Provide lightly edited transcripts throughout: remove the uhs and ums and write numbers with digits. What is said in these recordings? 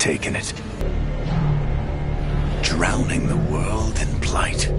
taken it. Drowning the world in blight.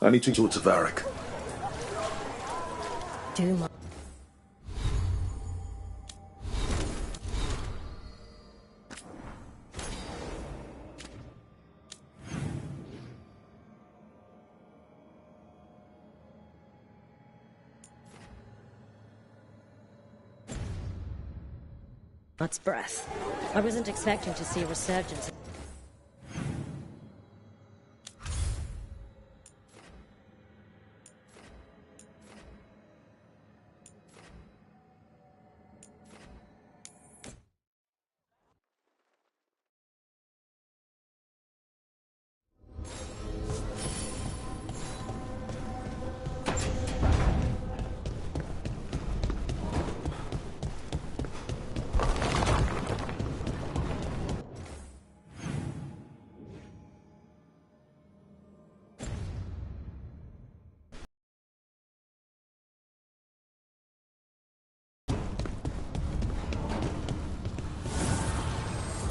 I need to talk to Varric. God's breath. I wasn't expecting to see a resurgence.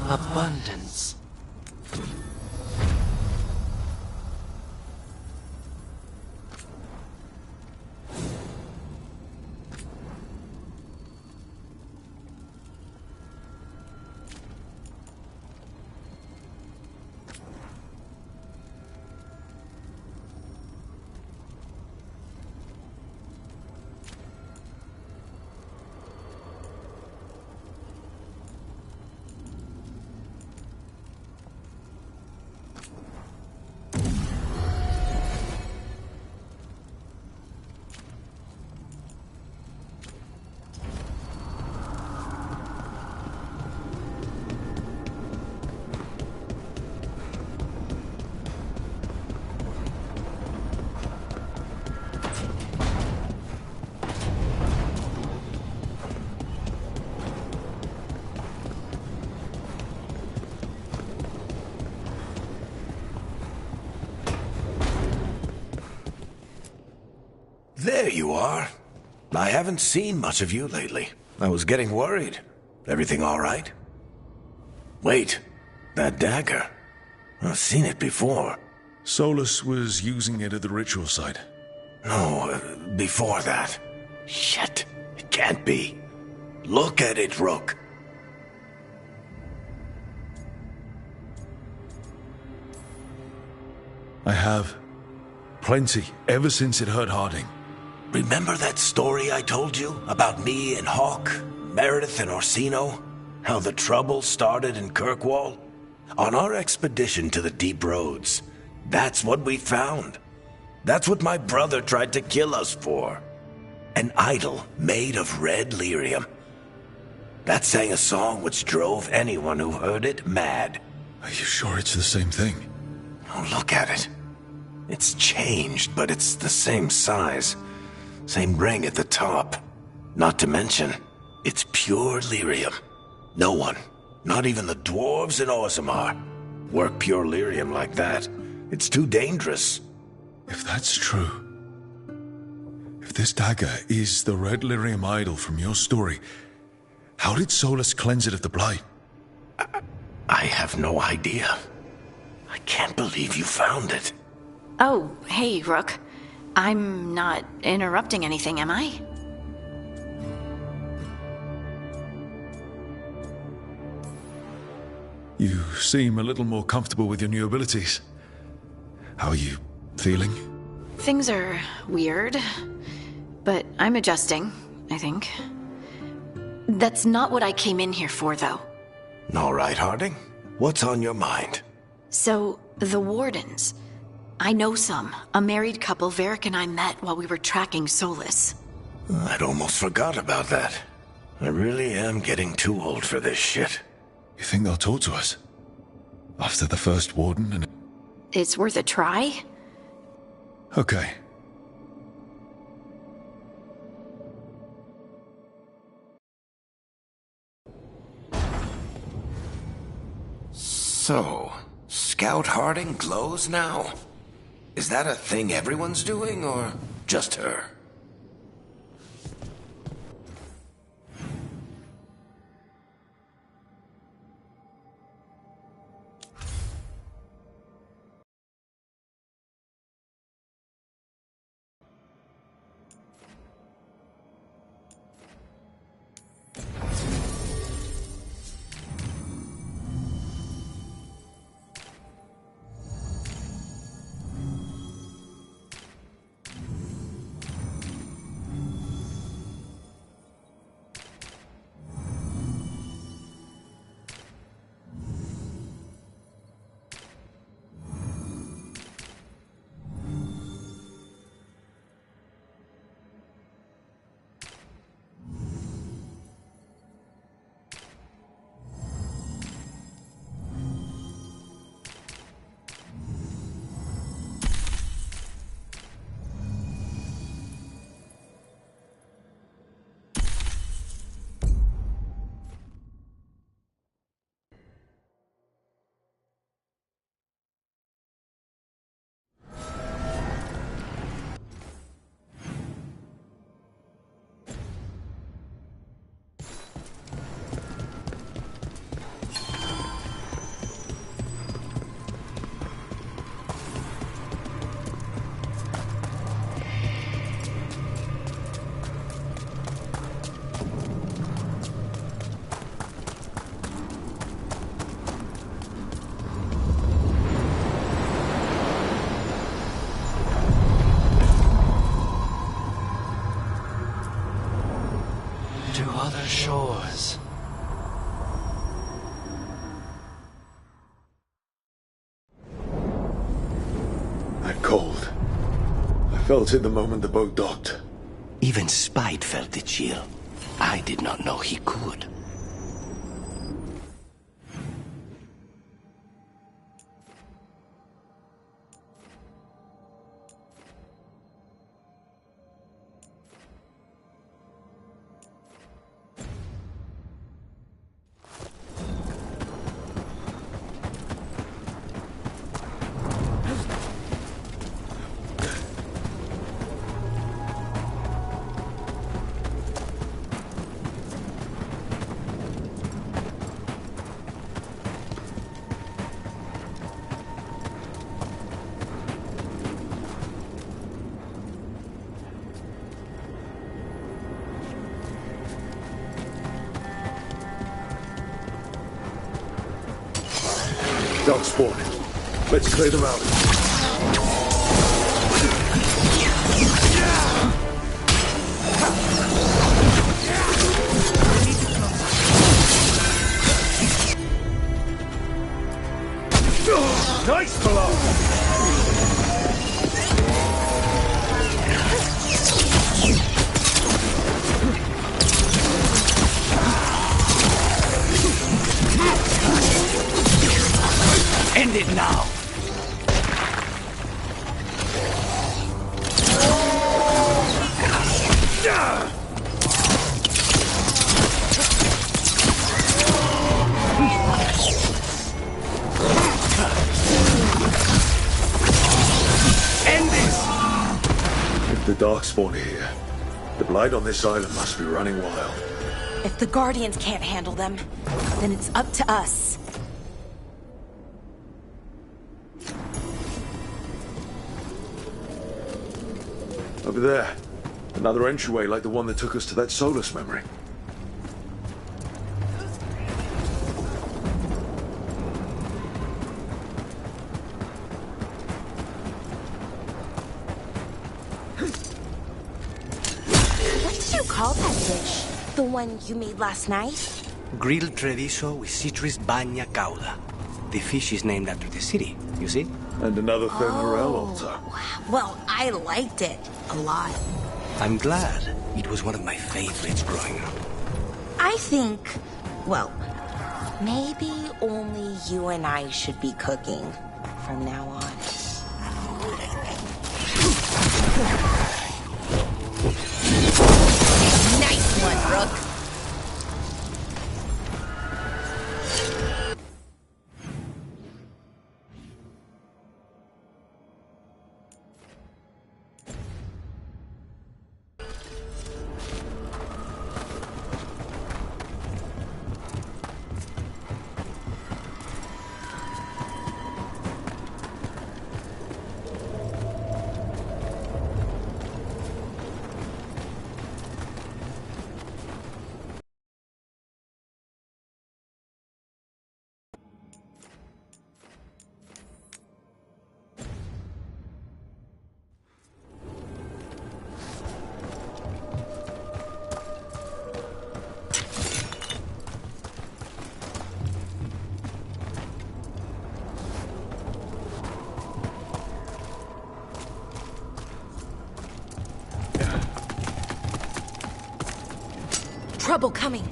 Abundance. There you are. I haven't seen much of you lately. I was getting worried. Everything all right? Wait, that dagger. I've seen it before. Solus was using it at the ritual site. No, before that. Shit, it can't be. Look at it, Rook. I have. Plenty, ever since it hurt Harding. Remember that story I told you about me and Hawk, Meredith and Orsino? How the trouble started in Kirkwall? On our expedition to the Deep Roads, that's what we found. That's what my brother tried to kill us for. An idol made of red lyrium. That sang a song which drove anyone who heard it mad. Are you sure it's the same thing? Oh, look at it. It's changed, but it's the same size. Same ring at the top. Not to mention, it's pure lyrium. No one, not even the dwarves in Orzammar, work pure lyrium like that. It's too dangerous. If that's true, if this dagger is the red lyrium idol from your story, how did Solus cleanse it of the blight? I have no idea. I can't believe you found it. Oh, hey, Rook. I'm not interrupting anything, am I? You seem a little more comfortable with your new abilities. How are you feeling? Things are weird, but I'm adjusting. I think. That's not what I came in here for, though. All right, Harding. What's on your mind? So, the Wardens. I know some. A married couple Varric and I met while we were tracking Solus. I'd almost forgot about that. I really am getting too old for this shit. You think they'll talk to us? After the first warden and... It's worth a try? Okay. So, Scout Harding glows now? Is that a thing everyone's doing, or just her? To other shores. I'm cold. I felt it the moment the boat docked. Even Spite felt the chill. I did not know he could. Dogs spawning. Let's clear them out. Nice below! End it now! End this! If the Darkspawn are here, the Blight on this island must be running wild. If the Guardians can't handle them, then it's up to us. Over there. Another entryway like the one that took us to that Solus memory. What did you call that dish. The one you made last night? Grilled chorizo with citrus bagna cauda. The fish is named after the city, you see? And another Fenrel altar. Well, I liked it a lot. I'm glad. It was one of my favorites growing up. I think, well, maybe only you and I should be cooking from now on. Nice one, Rook. Trouble coming.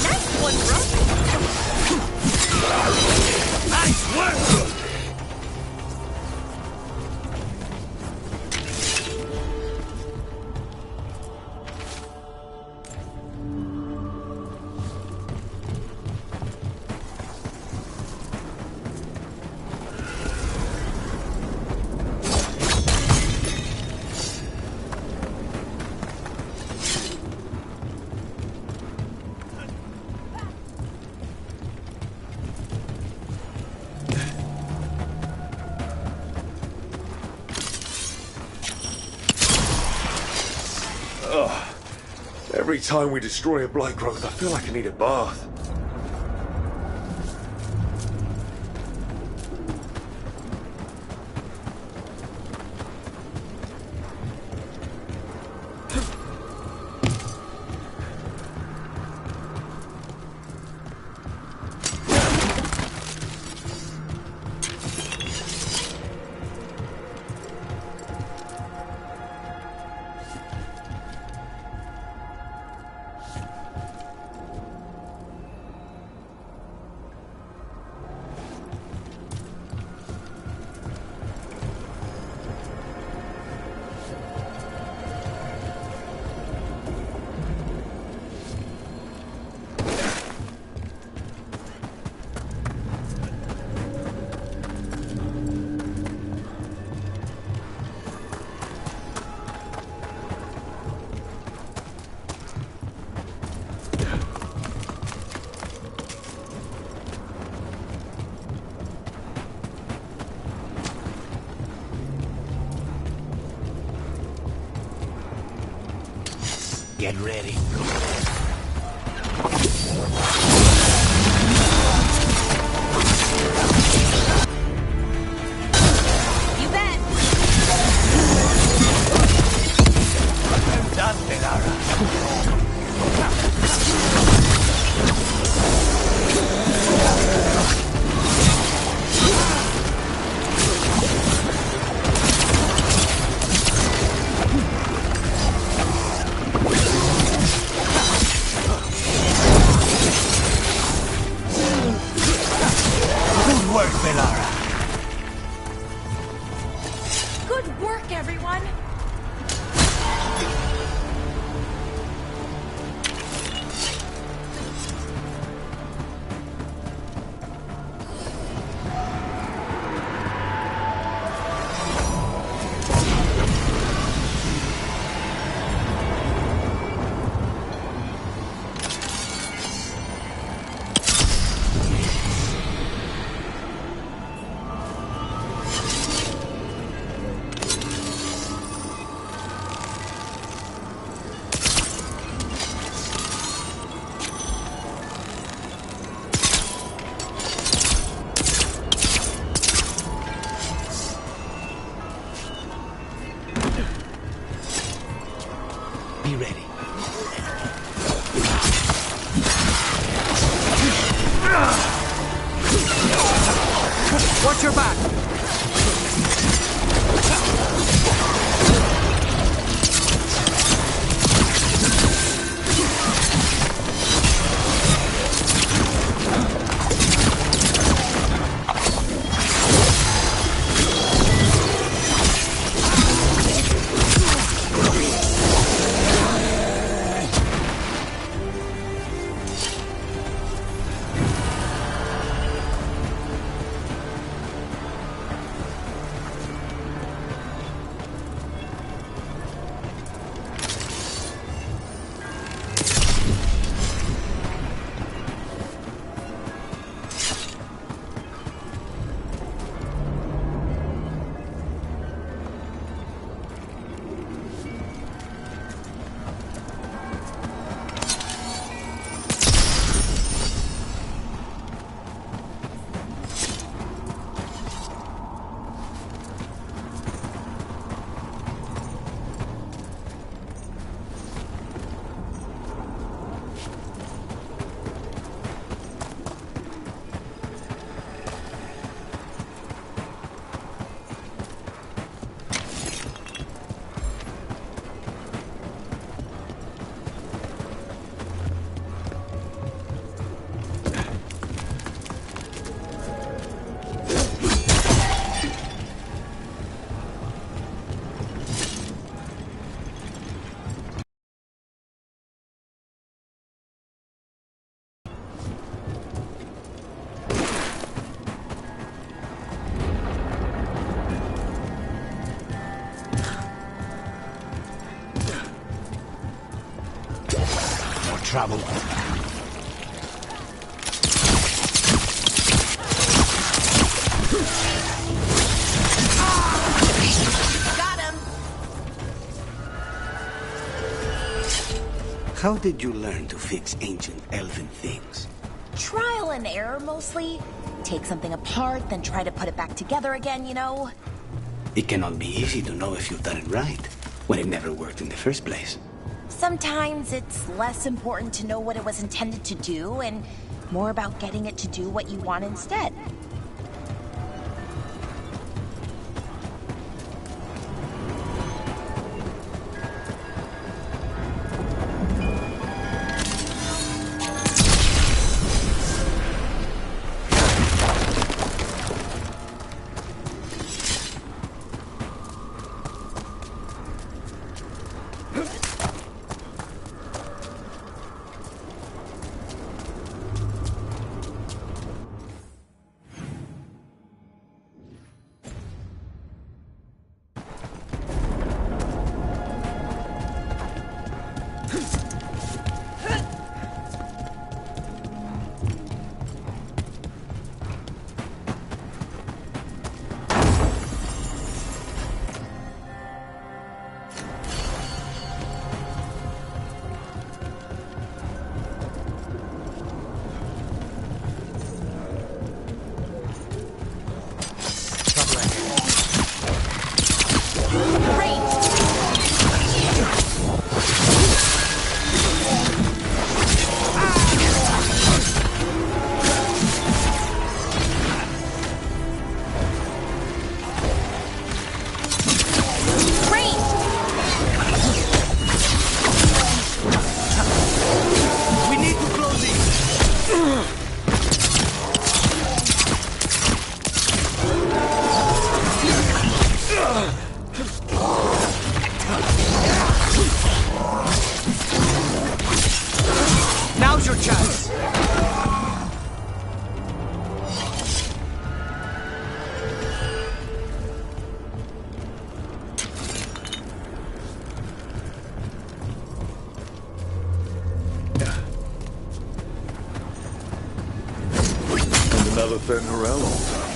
Nice one, Rook. Nice work! Every time we destroy a blight growth, I feel like I need a bath. Get ready. You bet. Well done, Belara. Good work, Belara. Good work, everyone. Watch your back! Trouble. Got him! How did you learn to fix ancient elven things? Trial and error, mostly. Take something apart, then try to put it back together again, you know? It cannot be easy to know if you've done it right, when it never worked in the first place. Sometimes it's less important to know what it was intended to do, and more about getting it to do what you want instead. Now's your chance! And another thin Morel all done.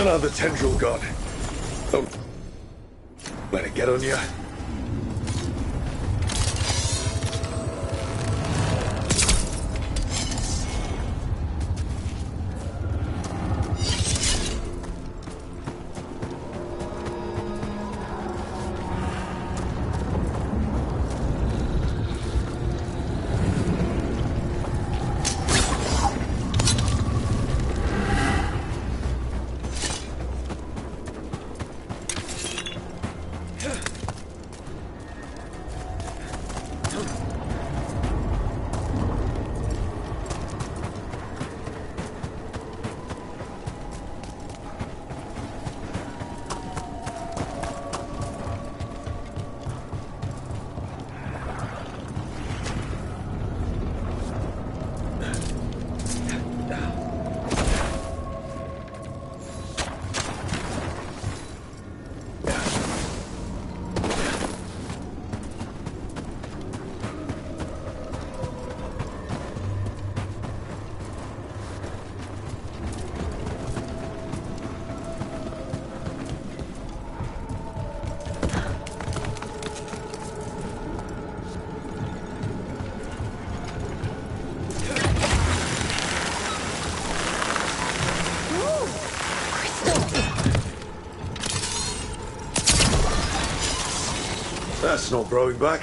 Another tendril god. Don't let it get on you. That's not growing back.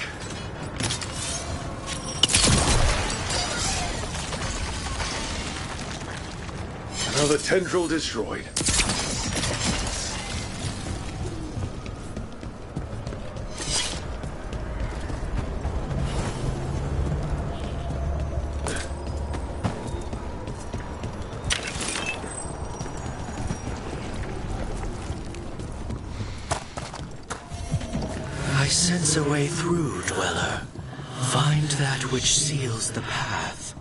Another tendril destroyed. I sense a way through, Dweller. Find that which seals the path.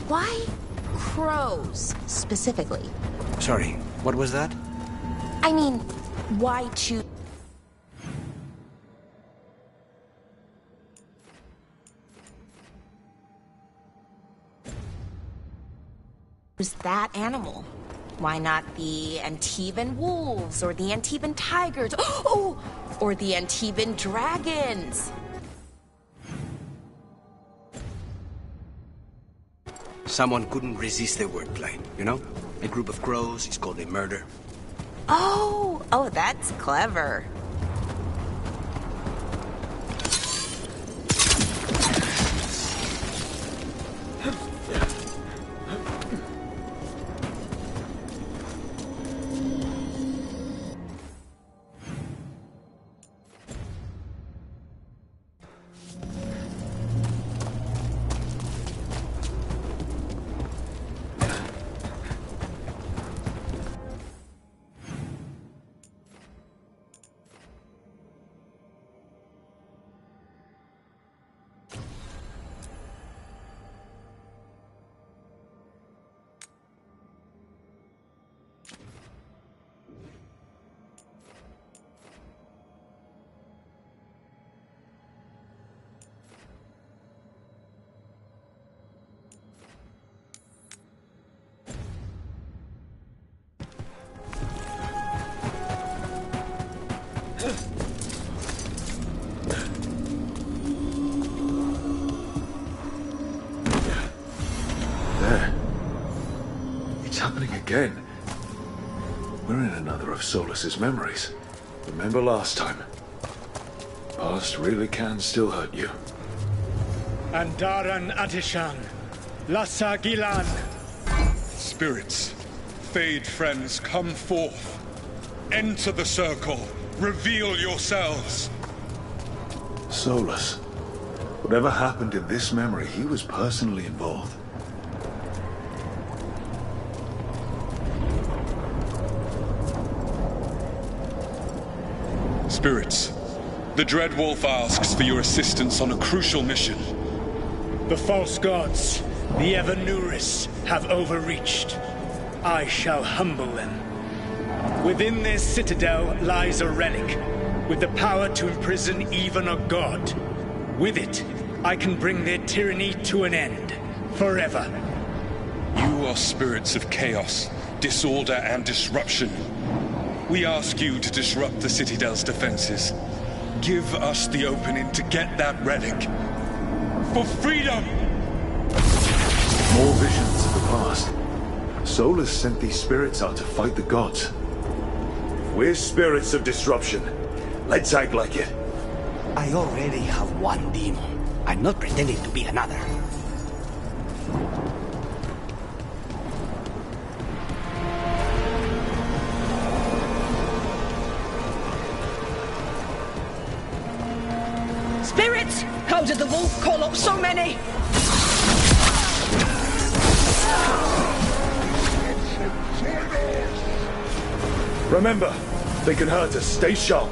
Why crows, specifically? Sorry, what was that? I mean, why choose that animal? Why not the Antiban wolves, or the Antiban tigers, oh, or the Antiban dragons? Someone couldn't resist the wordplay, you know? A group of crows is called a murder. Oh, that's clever. There. It's happening again. We're in another of Solus's memories. Remember last time? Past really can still hurt you. Andaran Atishan, Lassa Gilan. Spirits, Fade friends, come forth. Enter the circle. Reveal yourselves. Solus. Whatever happened in this memory, he was personally involved. Spirits, the Dread Wolf asks for your assistance on a crucial mission. The false gods, the Evanuris, have overreached. I shall humble them. Within their citadel lies a relic, with the power to imprison even a god. With it, I can bring their tyranny to an end, forever. You are spirits of chaos, disorder, and disruption. We ask you to disrupt the Citadel's defenses. Give us the opening to get that relic. For freedom! More visions of the past. Solus sent these spirits out to fight the gods. We're spirits of disruption. Let's act like it. I already have one demon. I'm not pretending to be another. Spirits! How did the wolf call up so many? Remember, they can hurt us. Stay sharp.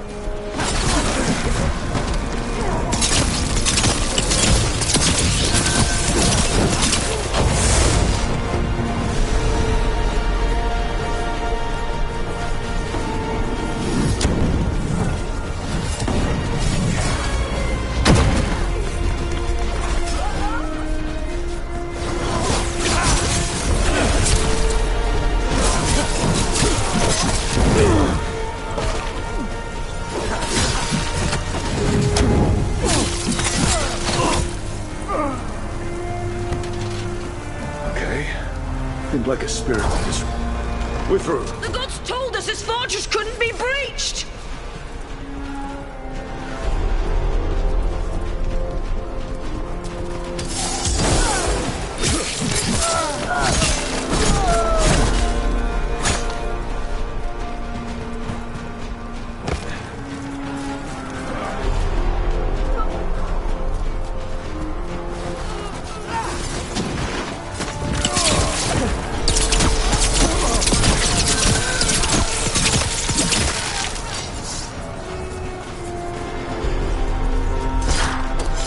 Like a spirit. We're through. The gods told us this fortress couldn't be breached!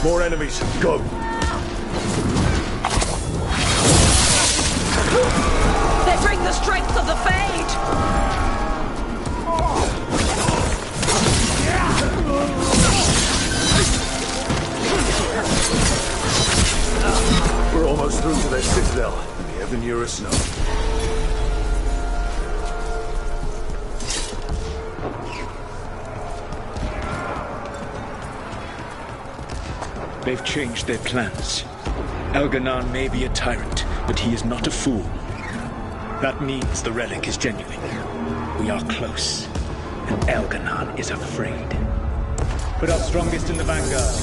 More enemies. Go. goes through to their citadel, and the Evanurus know. They've changed their plans. Elganon may be a tyrant, but he is not a fool. That means the relic is genuine. We are close, and Elganon is afraid. Put our strongest in the vanguard.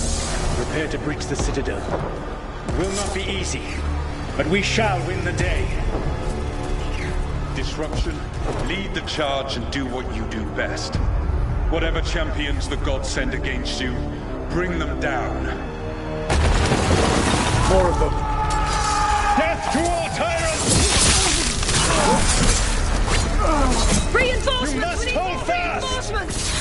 Prepare to breach the citadel. It will not be easy, but we shall win the day. Disruption, lead the charge and do what you do best. Whatever champions the gods send against you, bring them down. More of them. Death to all tyrants! Reinforcements! You must We need hold more fast! reinforcements!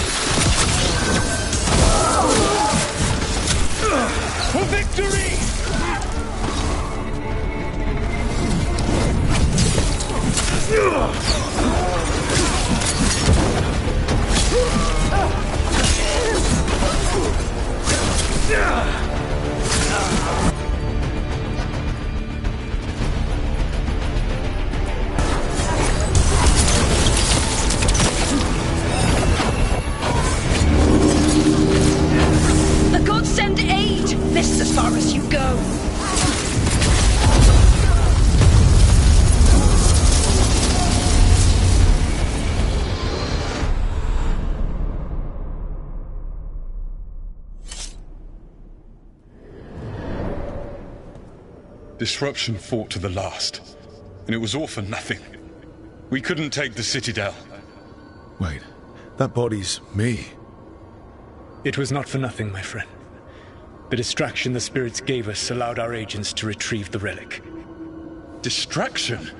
For victory! The gods send aid! This is as far as you go. Disruption fought to the last, and it was all for nothing. We couldn't take the Citadel. Wait, that body's me. It was not for nothing, my friend. The distraction the spirits gave us allowed our agents to retrieve the relic. Distraction?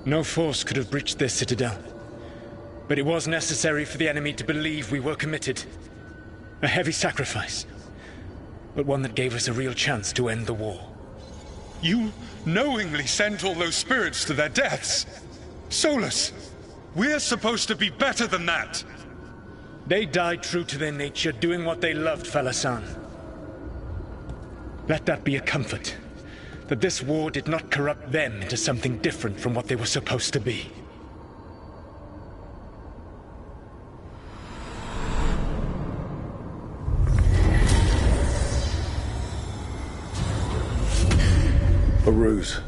No force could have breached this citadel. But it was necessary for the enemy to believe we were committed. A heavy sacrifice, but one that gave us a real chance to end the war. You knowingly sent all those spirits to their deaths. Solus, we're supposed to be better than that. They died true to their nature, doing what they loved, Falasan. Let that be a comfort, that this war did not corrupt them into something different from what they were supposed to be. A ruse.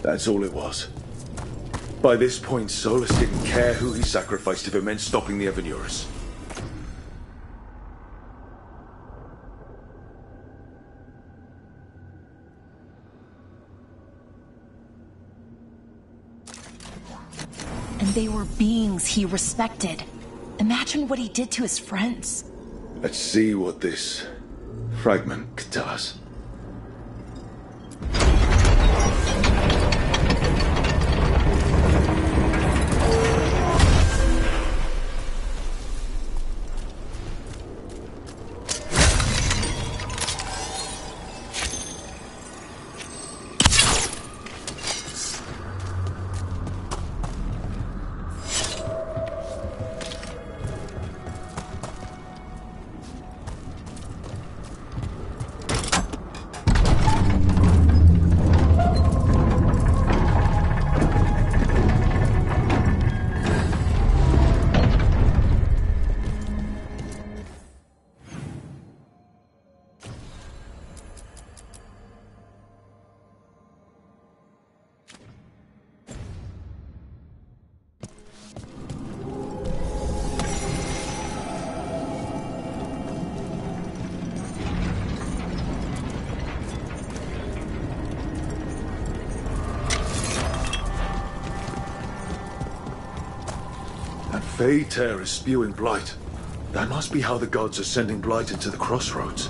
That's all it was. By this point, Solus didn't care who he sacrificed if it meant stopping the Evanurus. And they were beings he respected. Imagine what he did to his friends. Let's see what this fragment could tell us. Tear is spewing blight. That must be how the gods are sending blight into the crossroads.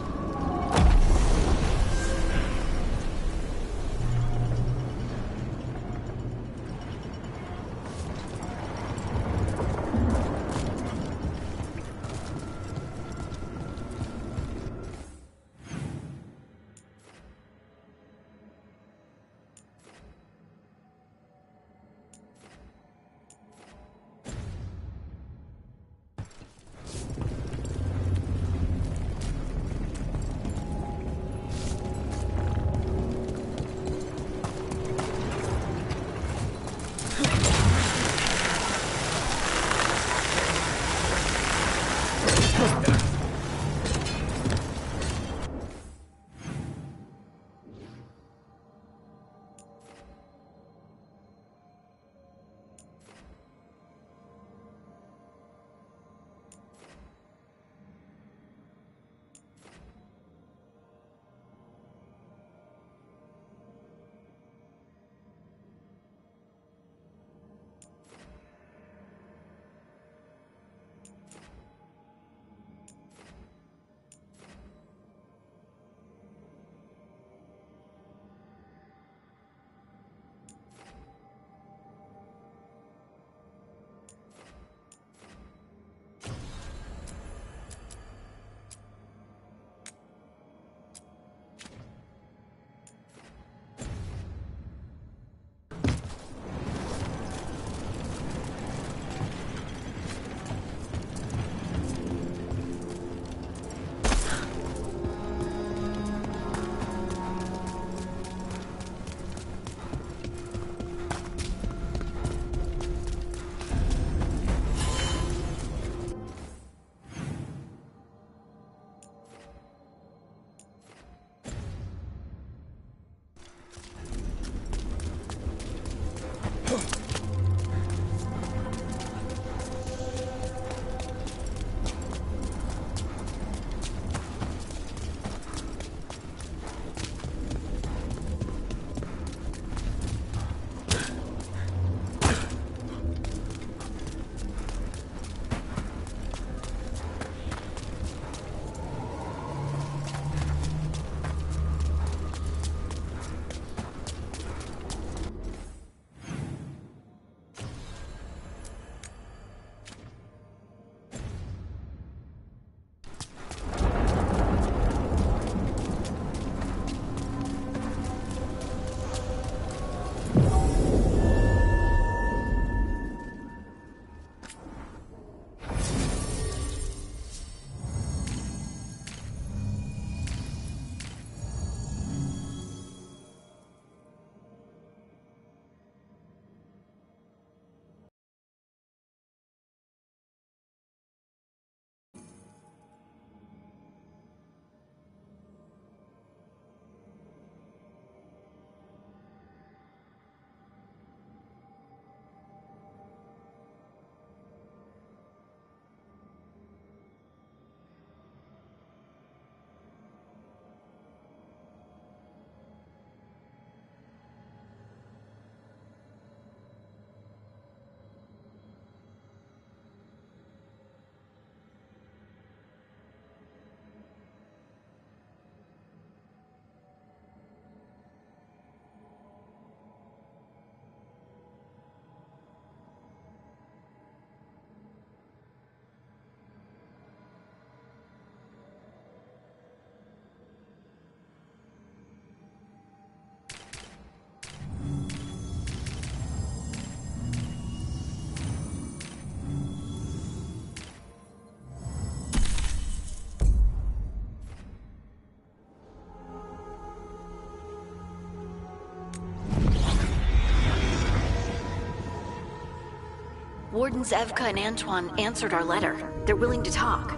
Wardens Evka and Antoine answered our letter. They're willing to talk.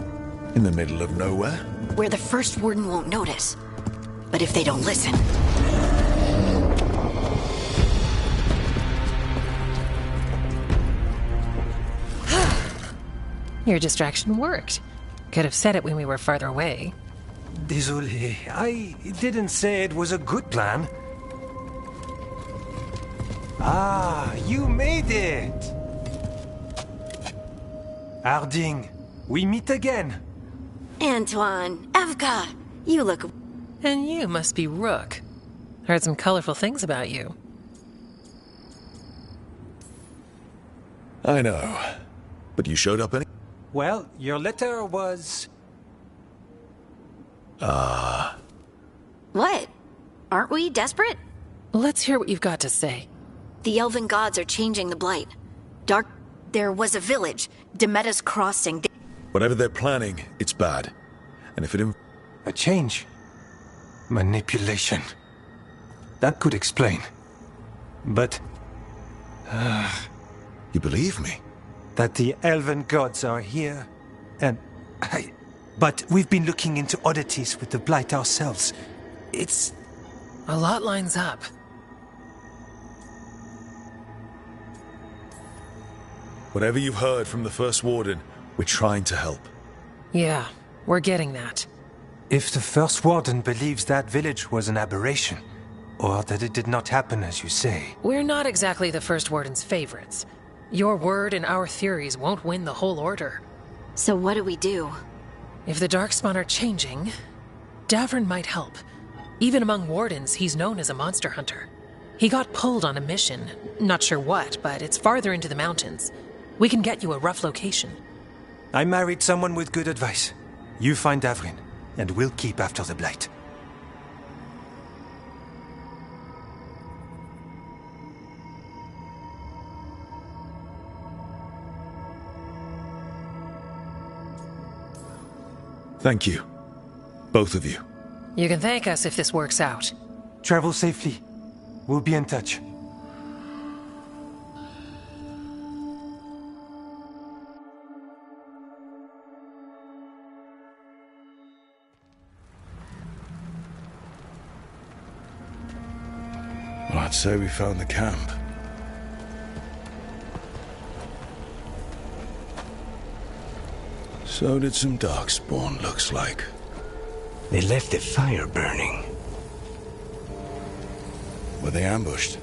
In the middle of nowhere? Where the first Warden won't notice. But if they don't listen... Your distraction worked. Could have said it when we were farther away. Désolé, I didn't say it was a good plan. Ah, you made it! Harding, we meet again. Antoine, Evka, you look... And you must be Rook. Heard some colorful things about you. I know. But you showed up any... Well, your letter was... What? Aren't we desperate? Let's hear what you've got to say. The Elven gods are changing the Blight. There was a village, Demeta's Crossing. Whatever they're planning, it's bad. And if it... A change. Manipulation. That could explain. But... You believe me? That the Elven gods are here, and... But we've been looking into oddities with the Blight ourselves. It's... A lot lines up. Whatever you've heard from the First Warden, we're trying to help. Yeah, we're getting that. If the First Warden believes that village was an aberration, or that it did not happen as you say... We're not exactly the First Warden's favorites. Your word and our theories won't win the whole order. So what do we do? If the Darkspawn are changing, Davrin might help. Even among Wardens, he's known as a monster hunter. He got pulled on a mission. Not sure what, but it's farther into the mountains. We can get you a rough location. I married someone with good advice. You find Davrin, and we'll keep after the Blight. Thank you. Both of you. You can thank us if this works out. Travel safely. We'll be in touch. Well, I'd say we found the camp. So did some Darkspawn, looks like. They left the fire burning. Were they ambushed?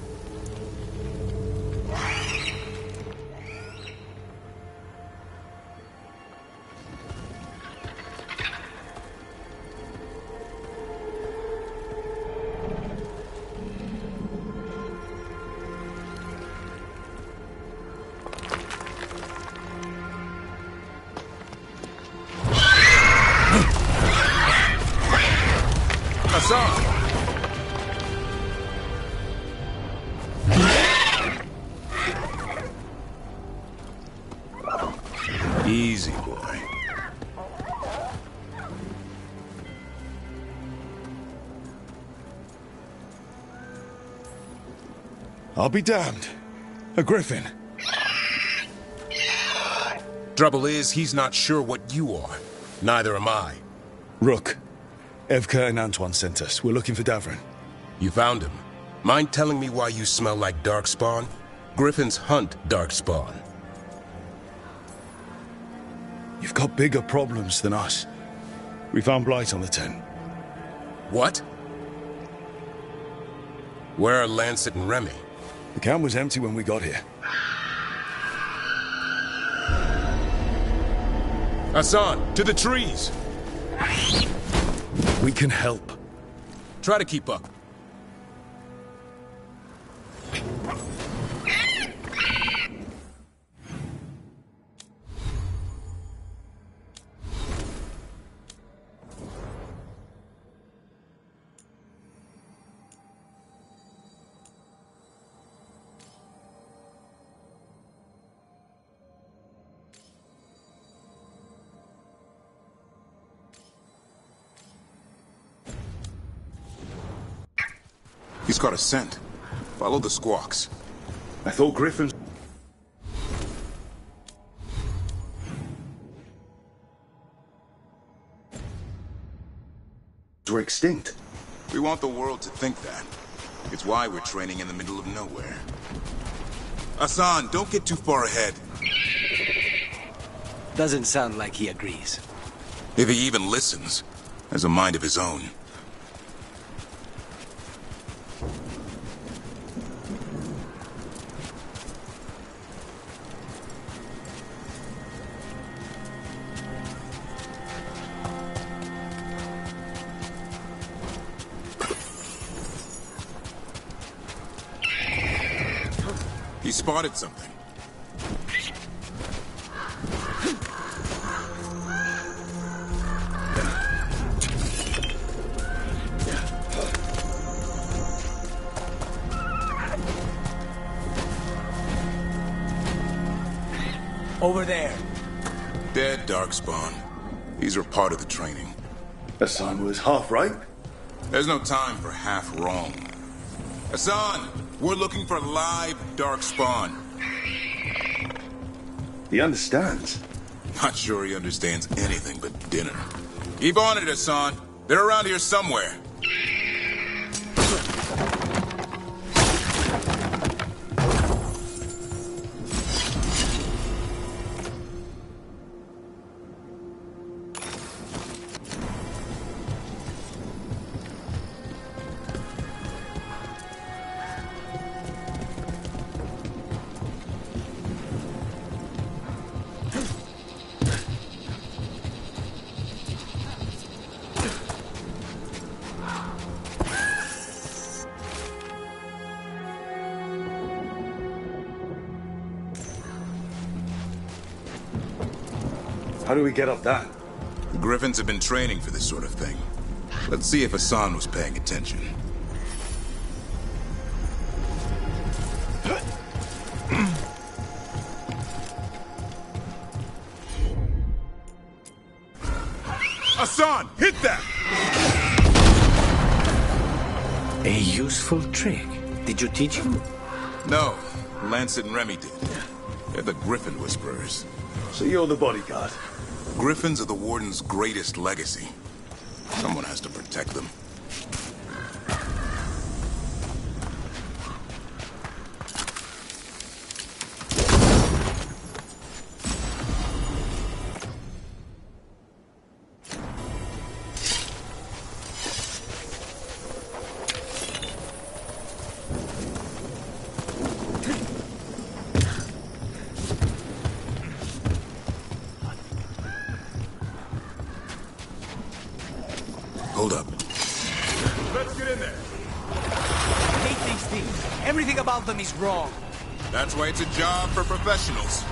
Easy, boy. I'll be damned. A griffin. Trouble is, he's not sure what you are. Neither am I. Rook. Evka and Antoine sent us. We're looking for Davrin. You found him. Mind telling me why you smell like Darkspawn? Griffins hunt Darkspawn. You've got bigger problems than us. We found Blight on the tent. What? Where are Lancet and Remy? The camp was empty when we got here. Hassan, to the trees! We can help. Try to keep up. He's got a scent. Follow the squawks. I thought Griffins... were extinct. We want the world to think that. It's why we're training in the middle of nowhere. Hassan, don't get too far ahead. Doesn't sound like he agrees. If he even listens, has a mind of his own. He spotted something. Over there. Dead, Darkspawn. These are part of the training. Hassan was half right. There's no time for half wrong. Hassan, we're looking for live Darkspawn. He understands. Not sure he understands anything but dinner. Keep on it, Hassan. They're around here somewhere. How do we get up that? The Griffins have been training for this sort of thing. Let's see if Hassan was paying attention. Hassan, hit that! A useful trick. Did you teach him? No, Lancet and Remy did. They're the Griffin Whisperers. So you're the bodyguard? Griffins are the Warden's greatest legacy. Someone has to protect them. Hold up. Let's get in there. I hate these things. Everything about them is wrong. That's why it's a job for professionals.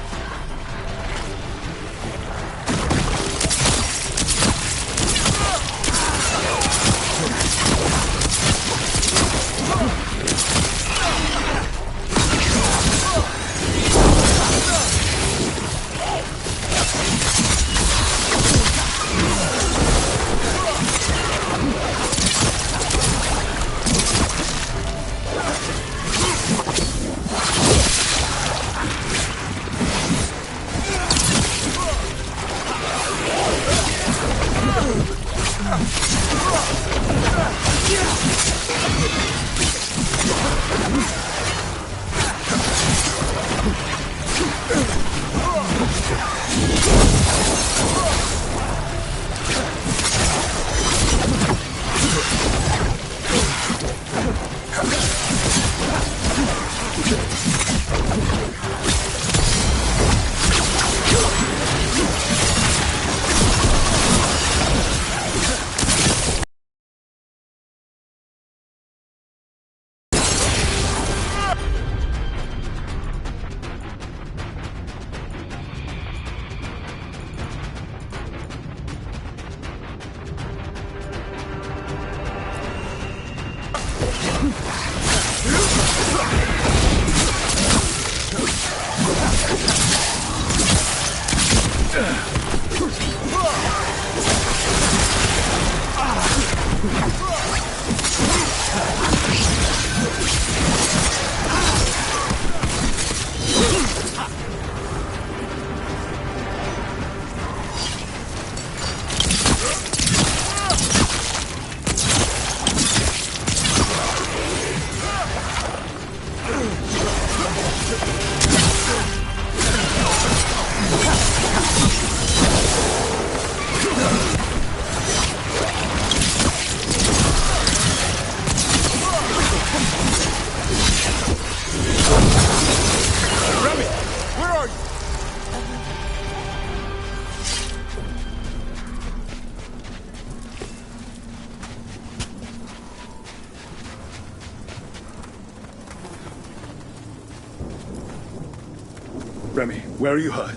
Remy, where are you hurt?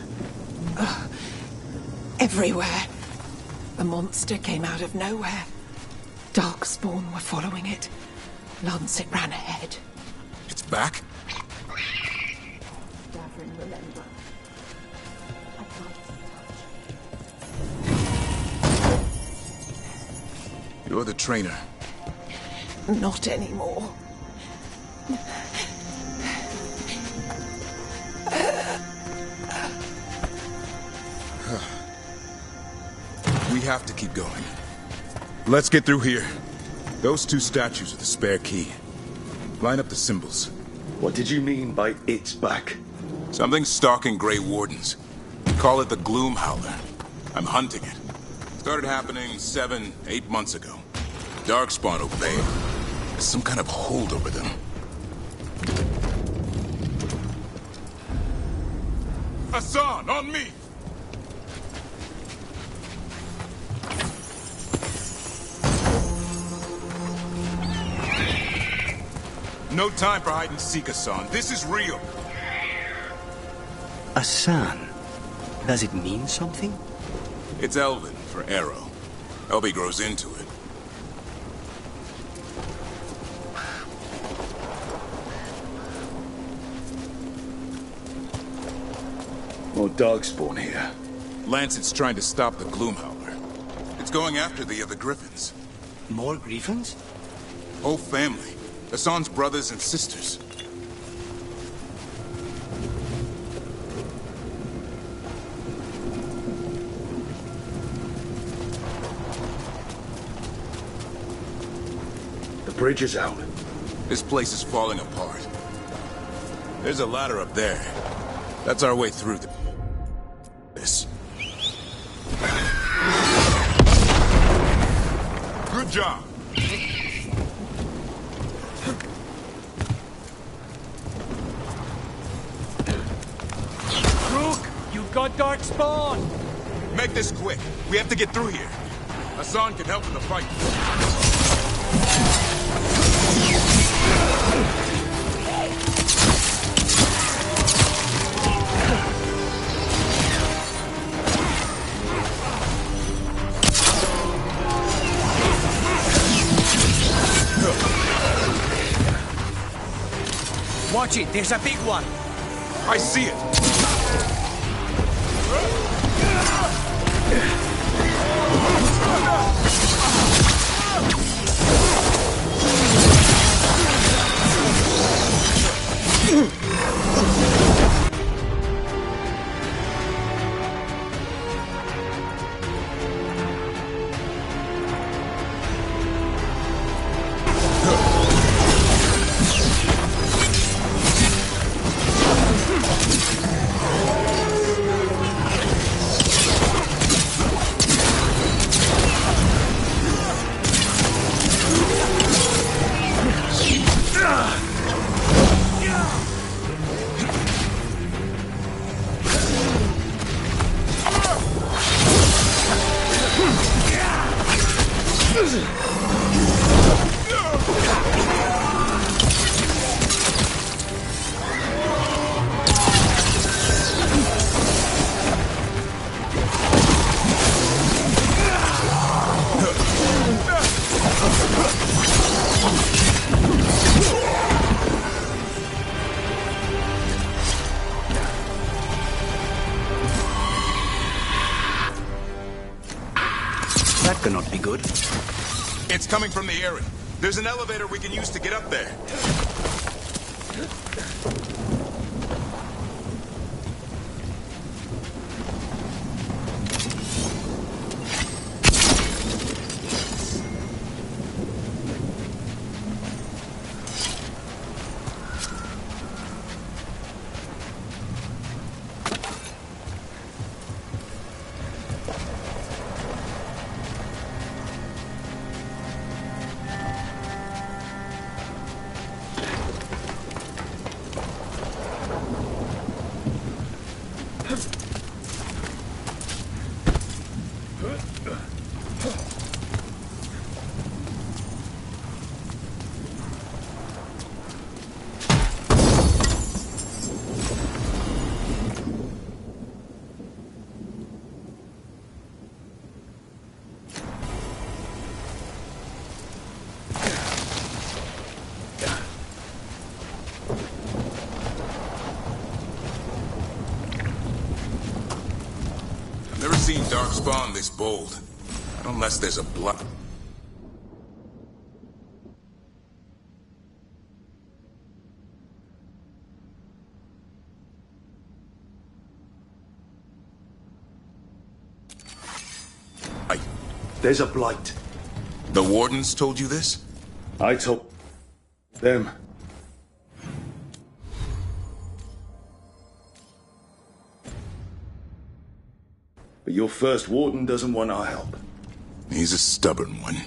Everywhere. The monster came out of nowhere. Darkspawn were following it. Lancet ran ahead. It's back? Davrin, remember. You're the trainer. Not anymore. We have to keep going. Let's get through here. Those two statues are the spare key. Line up the symbols. What did you mean by it's back? Something stalking Grey Wardens. Call it the Gloom Howler. I'm hunting it. Started happening 7, 8 months ago. Darkspawn obeyed. There's some kind of hold over them. Hassan, on me! No time for hide and seek, Hassan. This is real. Hassan? Does it mean something? It's Elven for arrow. Elby grows into it. More Darkspawn here. Lancet's trying to stop the Gloomhowler. It's going after the other Griffins. More Griffins? Whole family. Hassan's brothers and sisters. The bridge is out. This place is falling apart. There's a ladder up there. That's our way through this. Good job. Rook, you've got Darkspawn! Make this quick. We have to get through here. Hassan can help in the fight. Watch it, there's a big one. I see it. That cannot be good. It's coming from the area. There's an elevator we can use to get up there. seen Darkspawn this bold. Not unless there's a blood. There's a blight. The Wardens told you this? I told them. But your first Warden doesn't want our help. He's a stubborn one.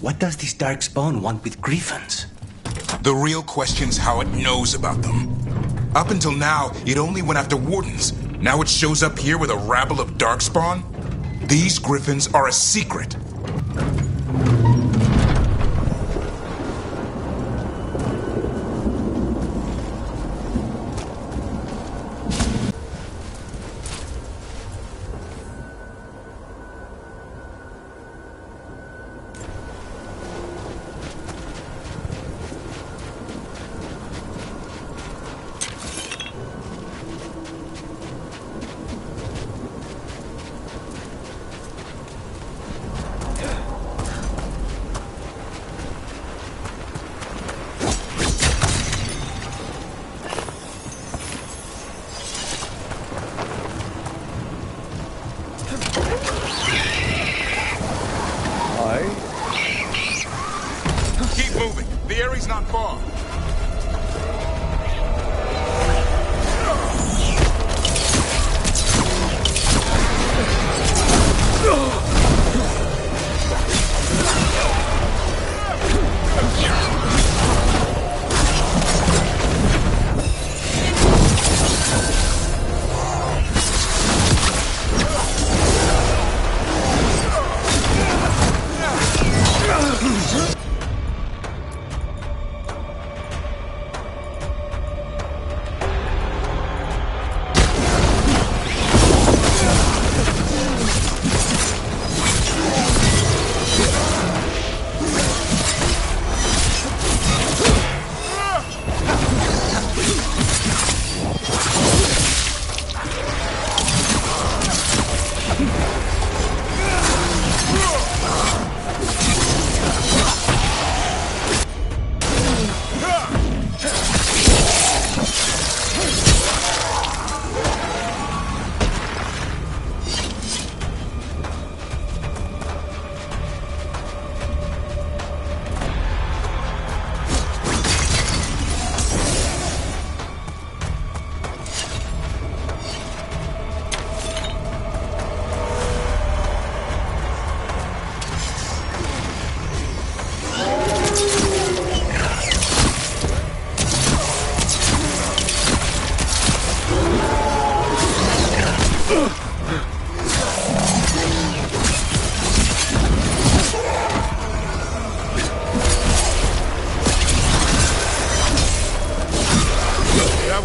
What does this Darkspawn want with griffins? The real question's how it knows about them. Up until now, it only went after Wardens. Now it shows up here with a rabble of Darkspawn? These griffins are a secret. It's not far.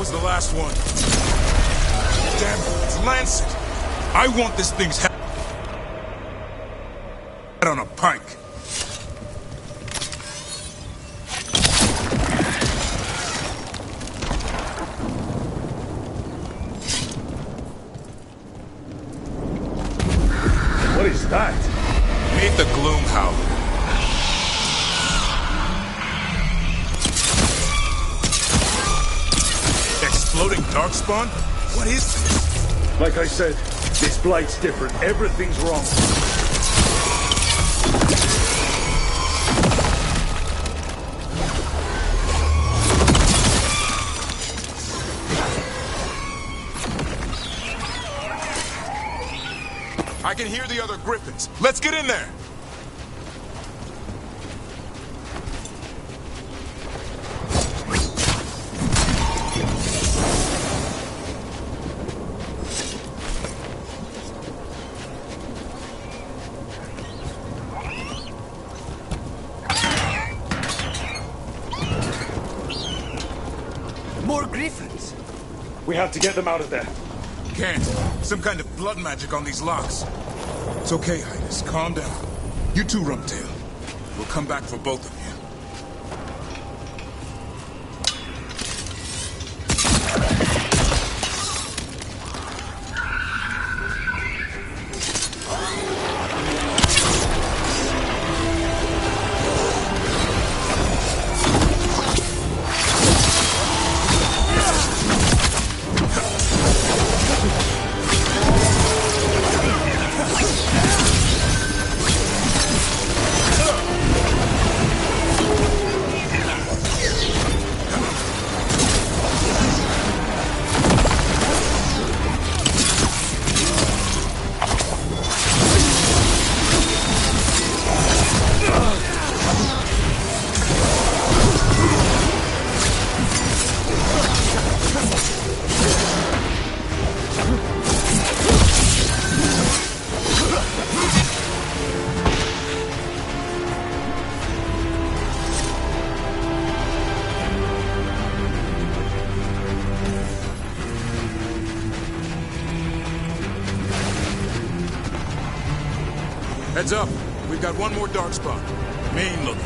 The last one. Damn it, it's Lancet. I want this thing's head on a pike. What is that? Meet the Gloom Howler. Exploding darkspawn? What is this? Like I said, this blight's different. Everything's wrong. I can hear the other griffins. Let's get in there. More griffins! We have to get them out of there. Can't. Some kind of blood magic on these locks. It's okay, Highness. Calm down. You too, Rumtail. We'll come back for both of you. Heads up. We've got one more darkspawn. Main looking.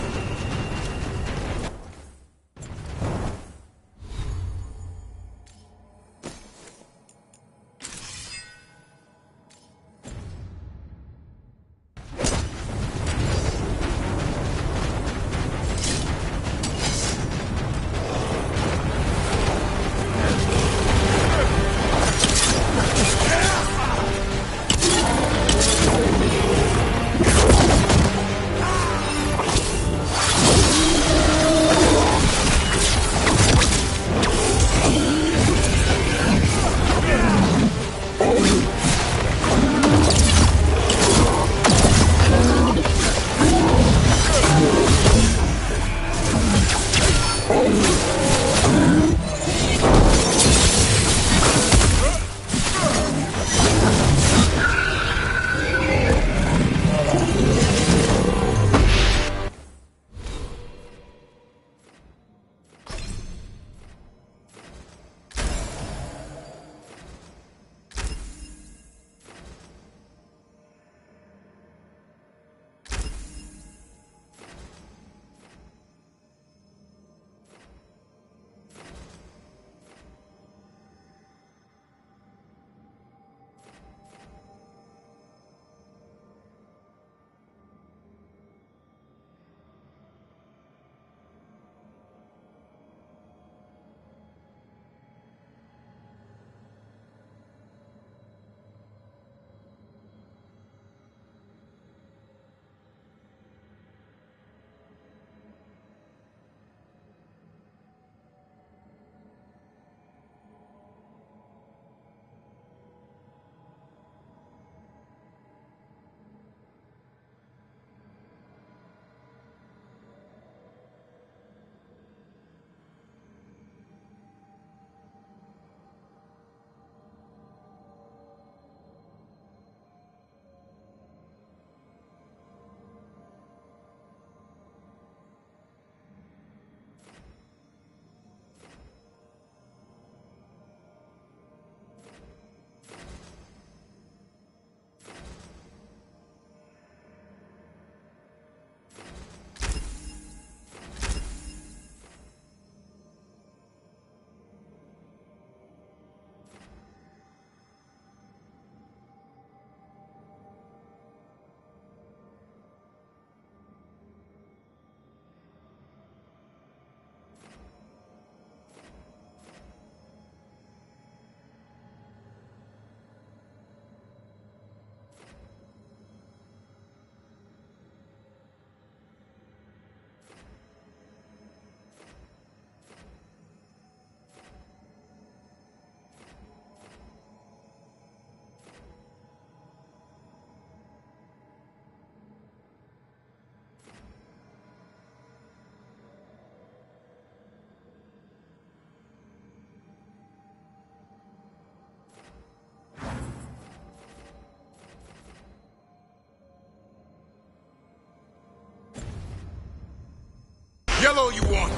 Yellow you want.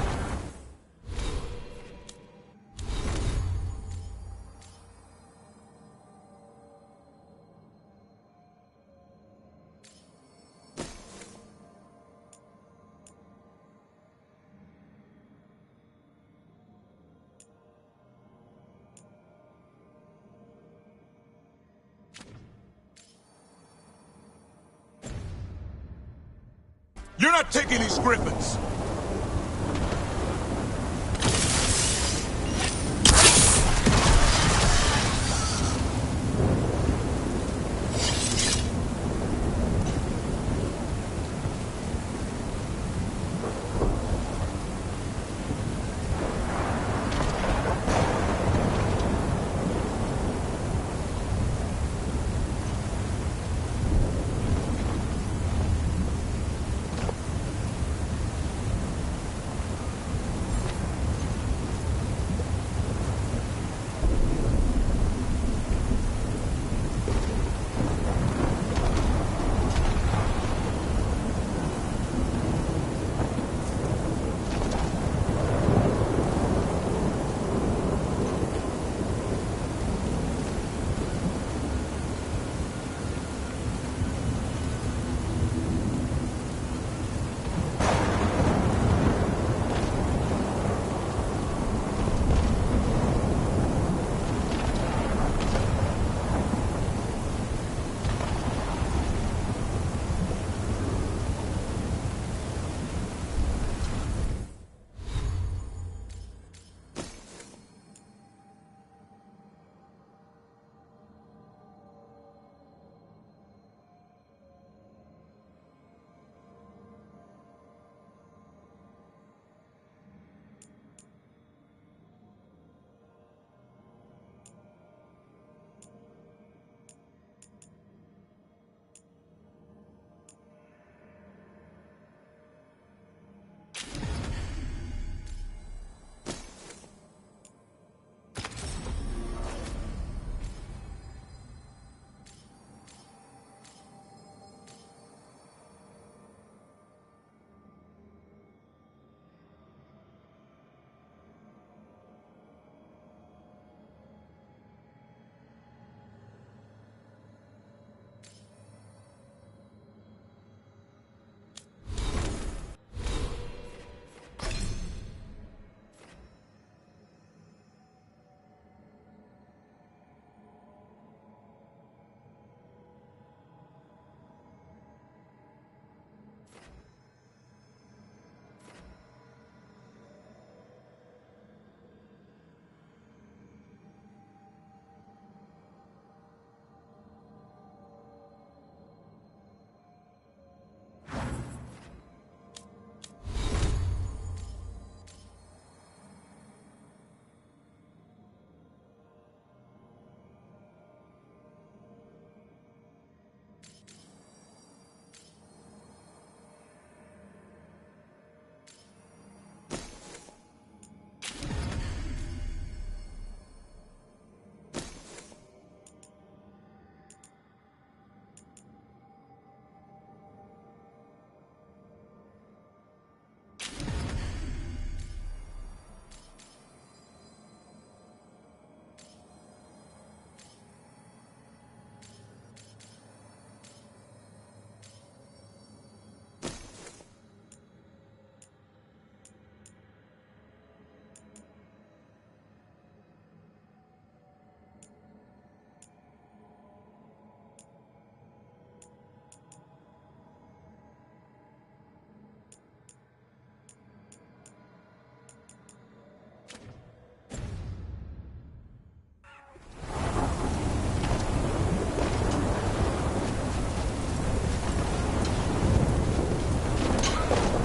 You're not taking these griffins!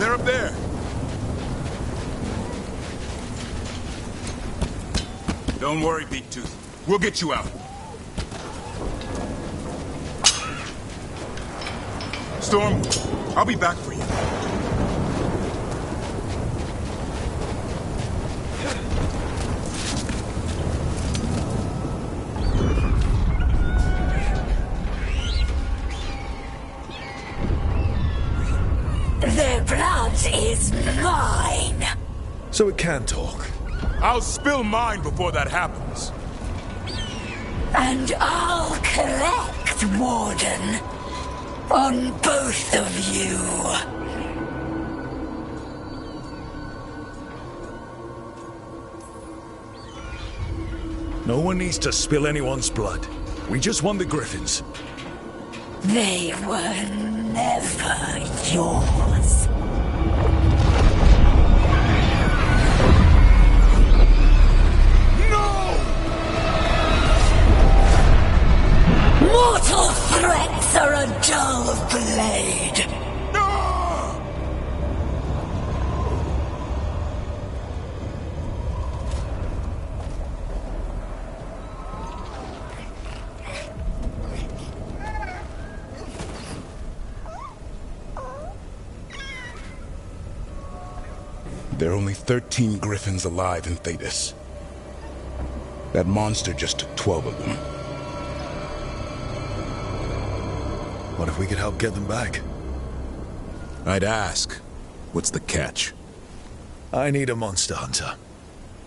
They're up there. Don't worry, Big Tooth. We'll get you out. Storm, I'll be back for you. Their blood is mine. So it can talk. I'll spill mine before that happens. And I'll collect, Warden, on both of you. No one needs to spill anyone's blood. We just want the Griffins. They were never yours. Mortal threats are a dull blade. There are only 13 Griffins alive in Thetis. That monster just took 12 of them. What if we could help get them back? I'd ask. What's the catch? I need a monster hunter.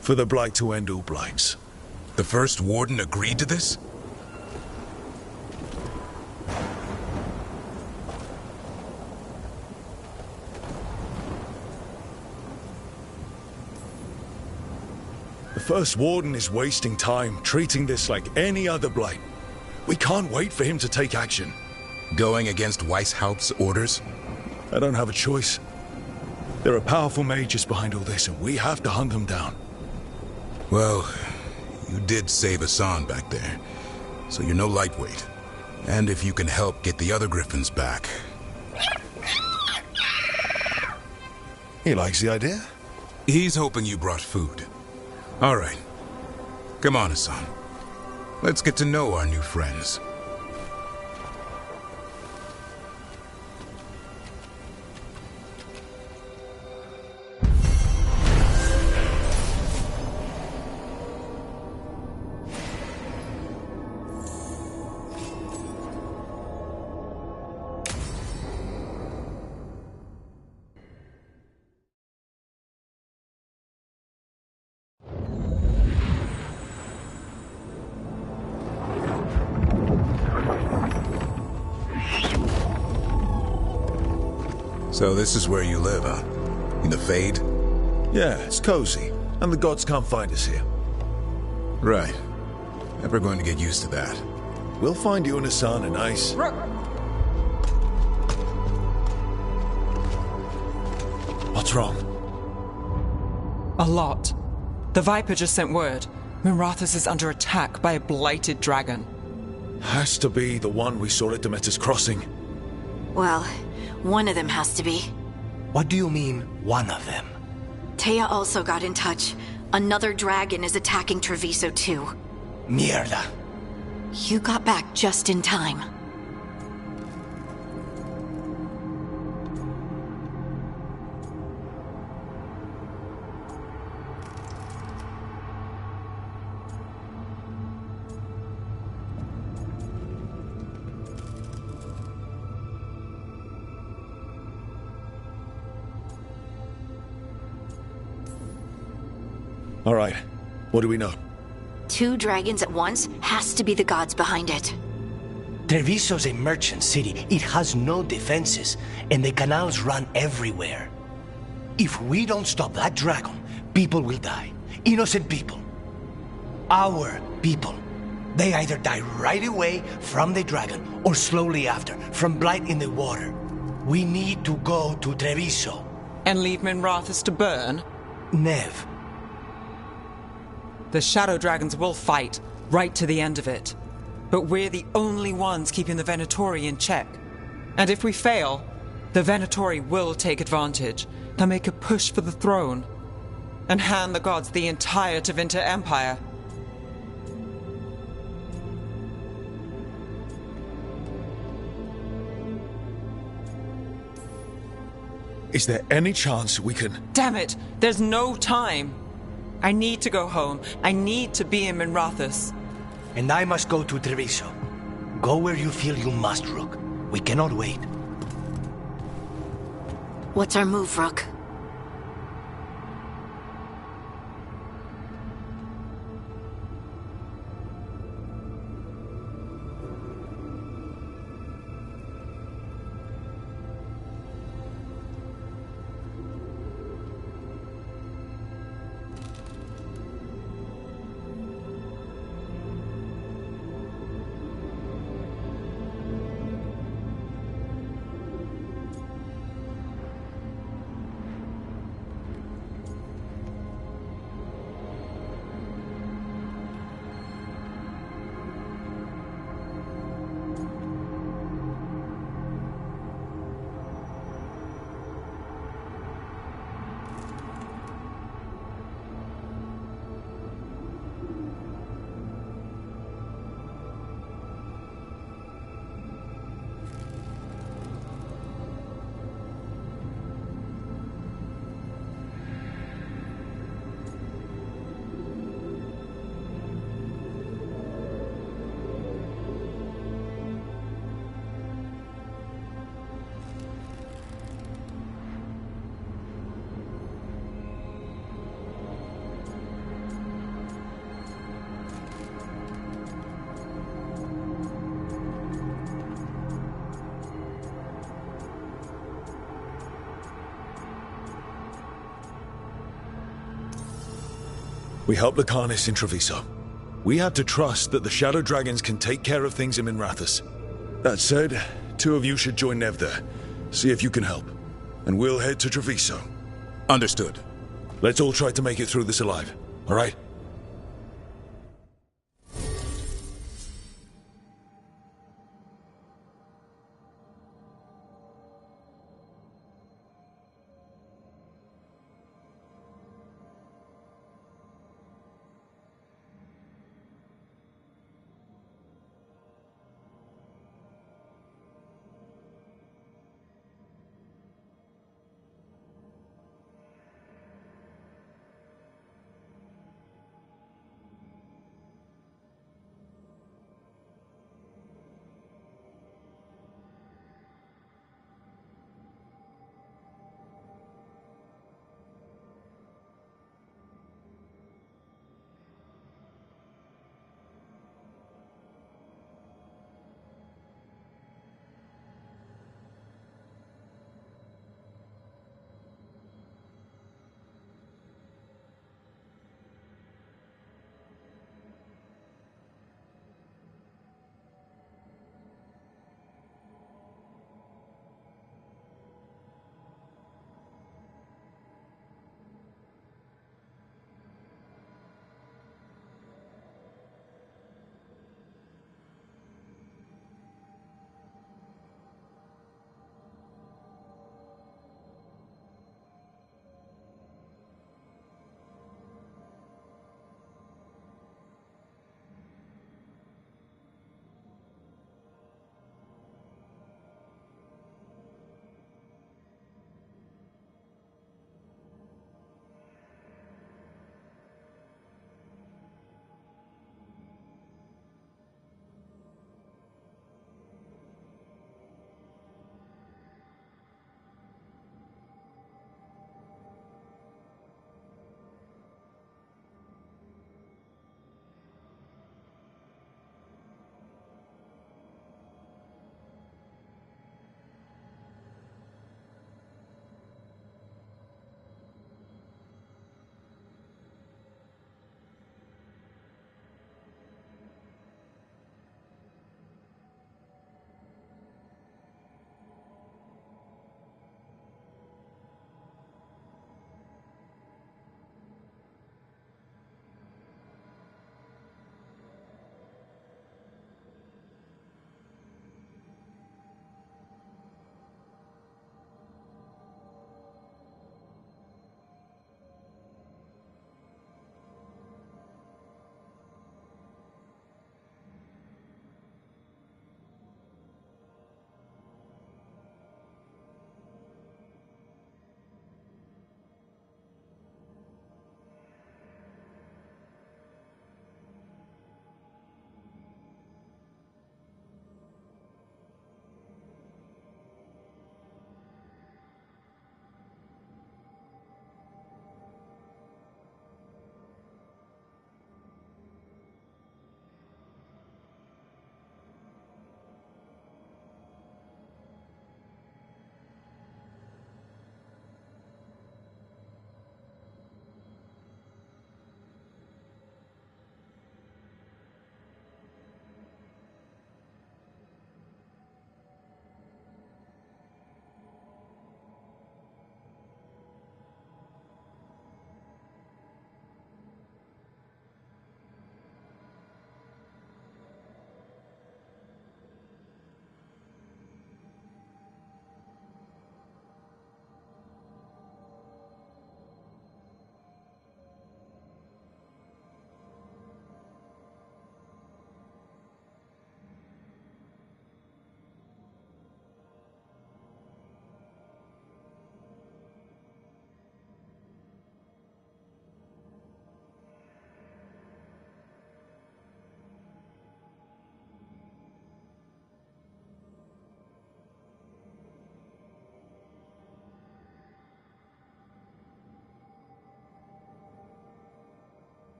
For the Blight to end all blights. The first Warden agreed to this? The first Warden is wasting time treating this like any other blight. We can't wait for him to take action. Going against Weishaupt's orders? I don't have a choice. There are powerful mages behind all this, and we have to hunt them down. Well, you did save Hassan back there, so you're no lightweight. And if you can help get the other Griffins back... He likes the idea? He's hoping you brought food. All right. Come on, Hassan. Let's get to know our new friends. So this is where you live, huh? In the Fade? Yeah, it's cozy. And the gods can't find us here. Right. Never going to get used to that. We'll find you and Hassan a nice... What's wrong? A lot. The Viper just sent word. Mirathus is under attack by a blighted dragon. Has to be the one we saw at Demeter's Crossing. Well, one of them has to be. What do you mean, one of them? Taya also got in touch. Another dragon is attacking Treviso too. Mierda. You got back just in time. All right. What do we know? 2 dragons at once has to be the gods behind it. Treviso's a merchant city. It has no defenses, and the canals run everywhere. If we don't stop that dragon, people will die. Innocent people. Our people. They either die right away from the dragon, or slowly after, from blight in the water. We need to go to Treviso. And leave Minrathus to burn? Nev. The Shadow Dragons will fight, right to the end of it. But we're the only ones keeping the Venatori in check. And if we fail, the Venatori will take advantage. They'll make a push for the throne. And hand the gods the entire Tevinter Empire. Is there any chance we can... Damn it! There's no time! I need to go home. I need to be in Minrathus. And I must go to Treviso. Go where you feel you must, Rook. We cannot wait. What's our move, Rook? We helped Lucanus in Treviso. We have to trust that the Shadow Dragons can take care of things in Minrathous. That said, 2 of you should join Nev there. See if you can help. And we'll head to Treviso. Understood. Let's all try to make it through this alive, all right?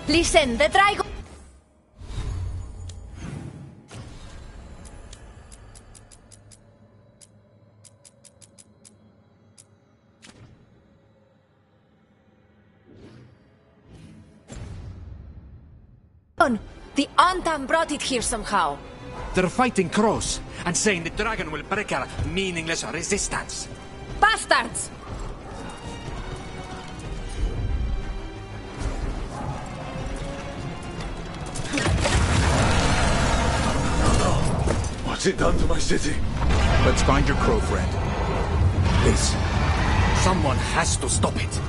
Listen, the dragon... The Antam brought it here somehow. They're fighting crows and saying the dragon will break our meaningless resistance. Bastards! What's it done to my city? Let's find your crow friend. Please. Someone has to stop it.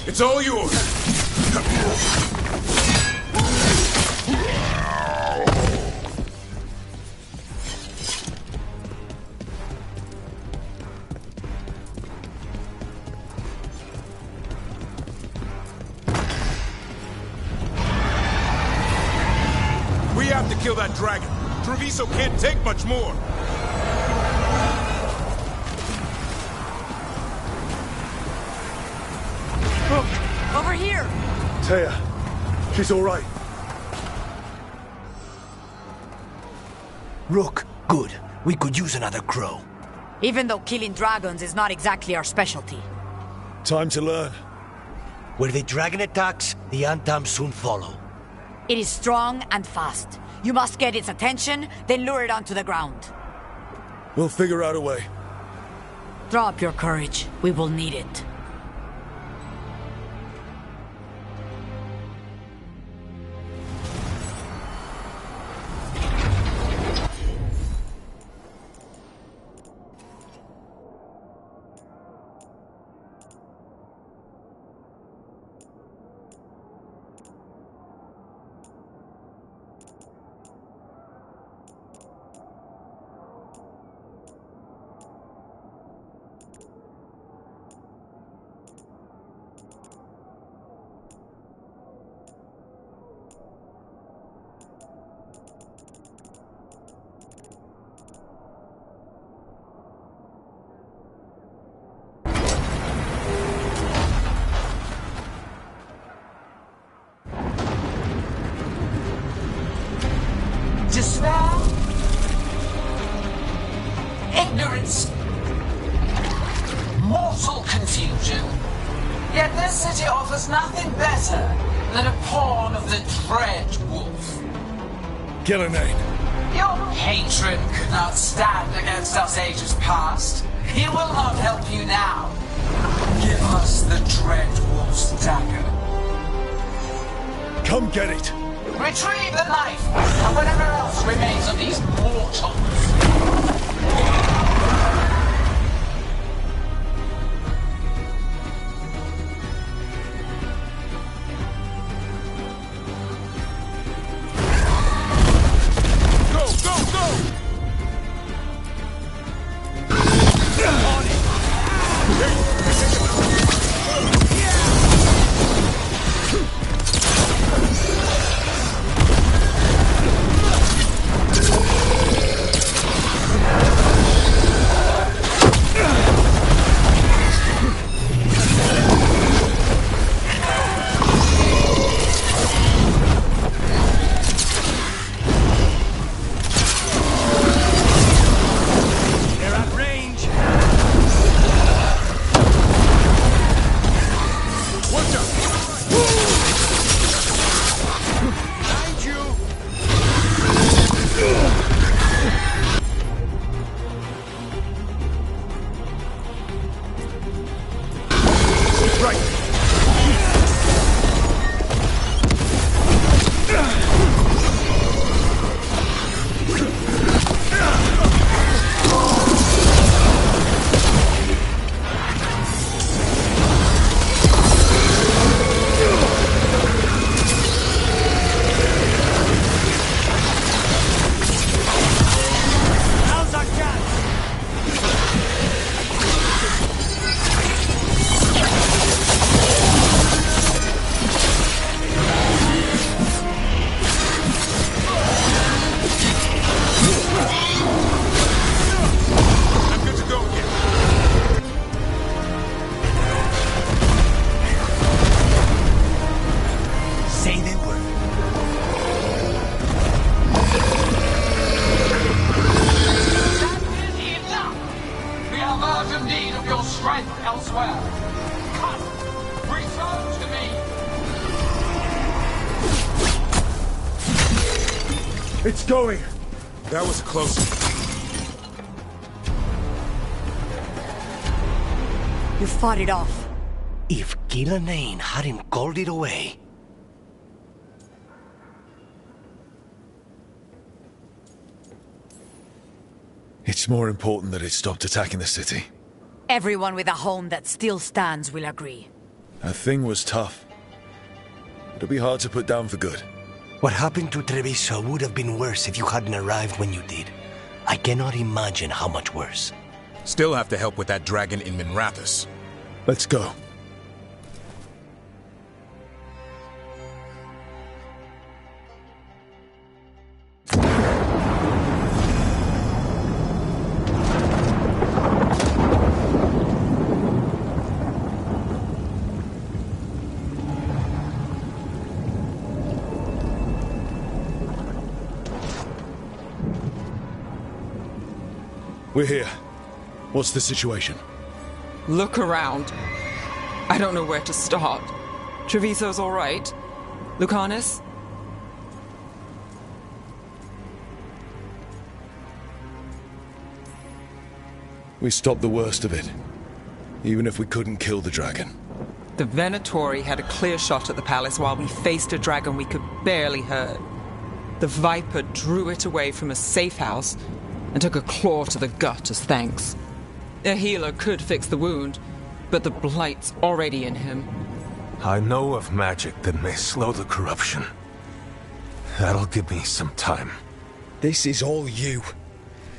It's all yours. We have to kill that dragon. Treviso can't take much more. Over here! Taya, she's all right. Rook, good. We could use another crow. Even though killing dragons is not exactly our specialty. Time to learn. Where the dragon attacks, the Antam soon follow. It is strong and fast. You must get its attention, then lure it onto the ground. We'll figure out a way. Drop your courage. We will need it. Despair, ignorance, mortal confusion. Yet this city offers nothing better than a pawn of the Dread Wolf. Gillenane. Your patron could not stand against us ages past. He will not help you now. Give us the Dread Wolf's dagger. Come get it. Retrieve the knife and whatever else remains of these mortals. say the word. That is enough! We have urgent need of your strength elsewhere. Come, return to me! It's going! That was close. You fought it off. If Gillenane hadn't called it away... It's more important that it stopped attacking the city. Everyone with a home that still stands will agree. That thing was tough. It'll be hard to put down for good. What happened to Treviso would have been worse if you hadn't arrived when you did. I cannot imagine how much worse. Still have to help with that dragon in Minrathous. Let's go. We're here. What's the situation? Look around. I don't know where to start. Treviso's all right. Lucanus? We stopped the worst of it, even if we couldn't kill the dragon. The Venatori had a clear shot at the palace while we faced a dragon we could barely hurt. The Viper drew it away from a safe house and took a claw to the gut as thanks. A healer could fix the wound, but the blight's already in him. I know of magic that may slow the corruption. That'll give me some time. This is all you.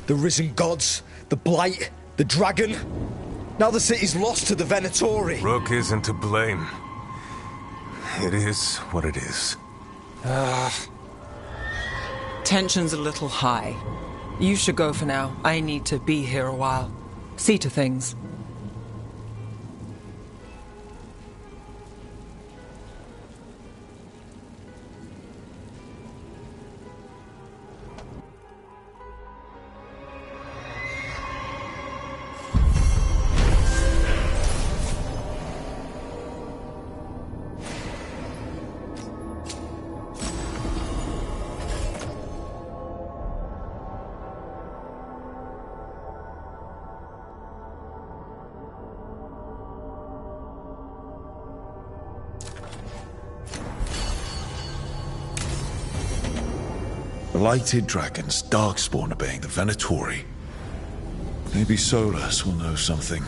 The risen gods, the blight, the dragon. Now the city's lost to the Venatori. Rook isn't to blame. It is what it is. Tension's a little high. You should go for now. I need to be here a while. See to things. Blighted dragons, darkspawn obeying the Venatori. Maybe Solus will know something.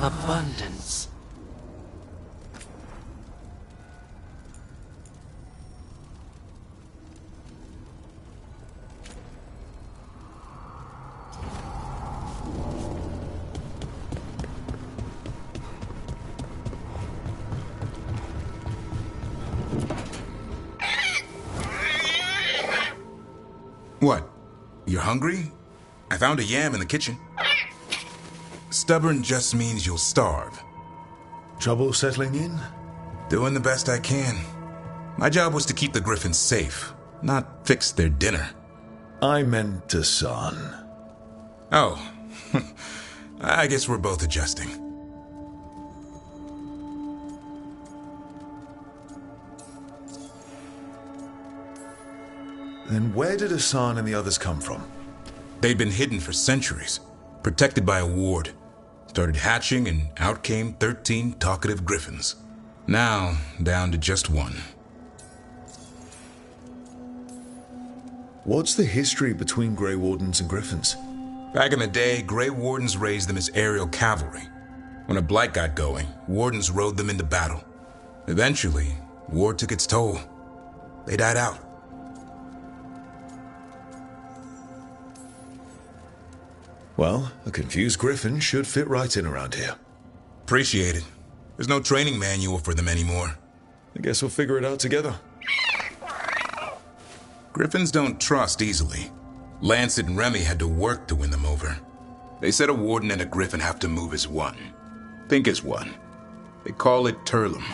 abundance. What? You're hungry? I found a yam in the kitchen. Stubborn just means you'll starve. Trouble settling in? Doing the best I can. My job was to keep the Griffins safe, not fix their dinner. I meant a son. Oh. I guess we're both adjusting. Then where did Hassan and the others come from? They'd been hidden for centuries, protected by a ward. Started hatching and out came 13 talkative griffins. Now, down to just one. What's the history between Grey Wardens and Griffins? Back in the day, Grey Wardens raised them as aerial cavalry. When a blight got going, Wardens rode them into battle. Eventually, war took its toll. They died out. Well, a confused griffin should fit right in around here. Appreciate it. There's no training manual for them anymore. I guess we'll figure it out together. Griffins don't trust easily. Lancet and Remy had to work to win them over. They said a warden and a griffin have to move as one. Think as one. They call it Turlum.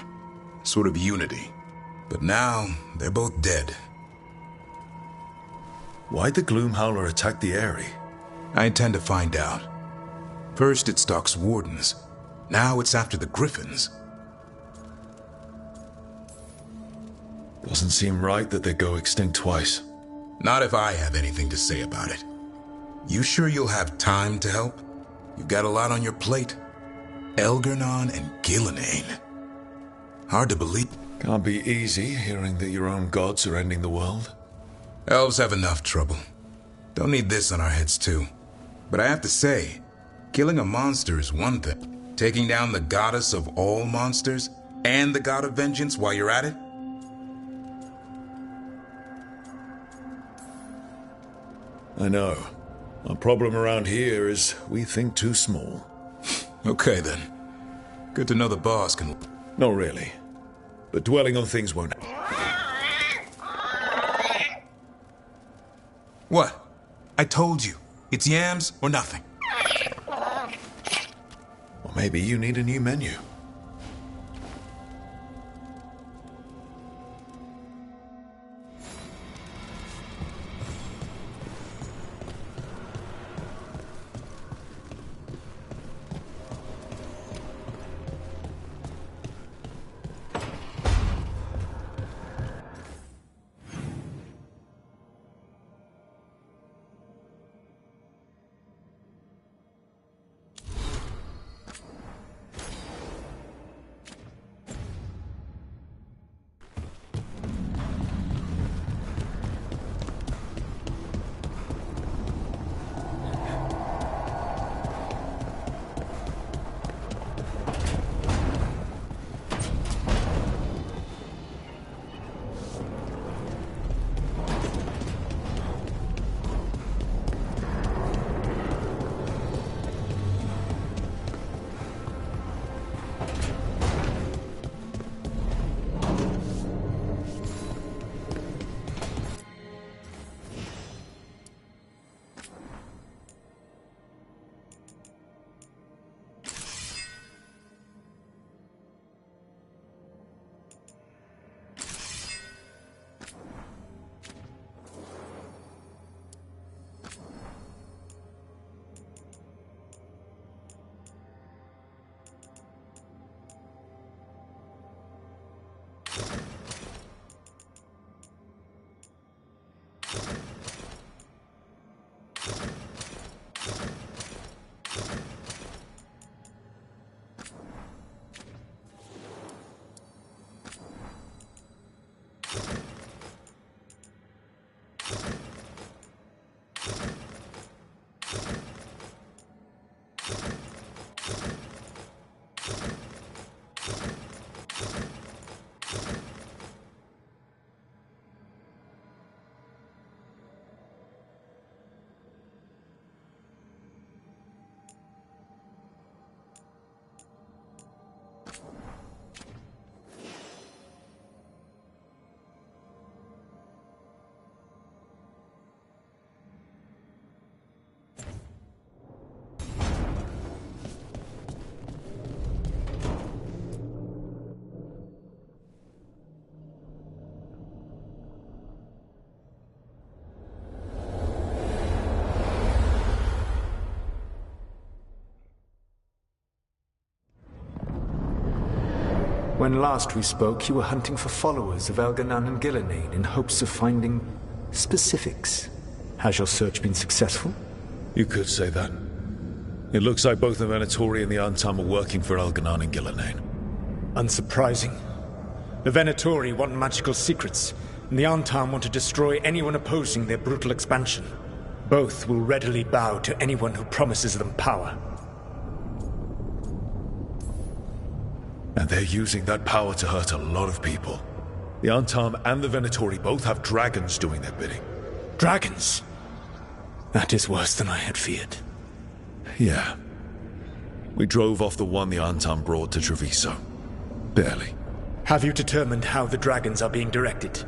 Sort of unity. But now, they're both dead. Why'd the Gloomhowler attack the Eyrie? I intend to find out. First it stalks wardens. Now it's after the griffins. Doesn't seem right that they go extinct twice. Not if I have anything to say about it. You sure you'll have time to help? You've got a lot on your plate. Elgernon and Gillenane. Hard to believe. Can't be easy hearing that your own gods are ending the world. Elves have enough trouble. Don't need this on our heads too. But I have to say, killing a monster is one thing. Taking down the goddess of all monsters and the god of vengeance while you're at it? I know. Our problem around here is we think too small. Okay then. Good to know the boss can... Not really. But dwelling on things won't... What? I told you. It's yams or nothing. Or maybe you need a new menu. When last we spoke, you were hunting for followers of Elganan and Gillenane in hopes of finding specifics. Has your search been successful? You could say that. It looks like both the Venatori and the Antam are working for Elganan and Gillenane. Unsurprising. The Venatori want magical secrets, and the Antam want to destroy anyone opposing their brutal expansion. Both will readily bow to anyone who promises them power. And they're using that power to hurt a lot of people. The Antam and the Venatori both have dragons doing their bidding. Dragons? That is worse than I had feared. Yeah. We drove off the one the Antam brought to Treviso. Barely. Have you determined how the dragons are being directed?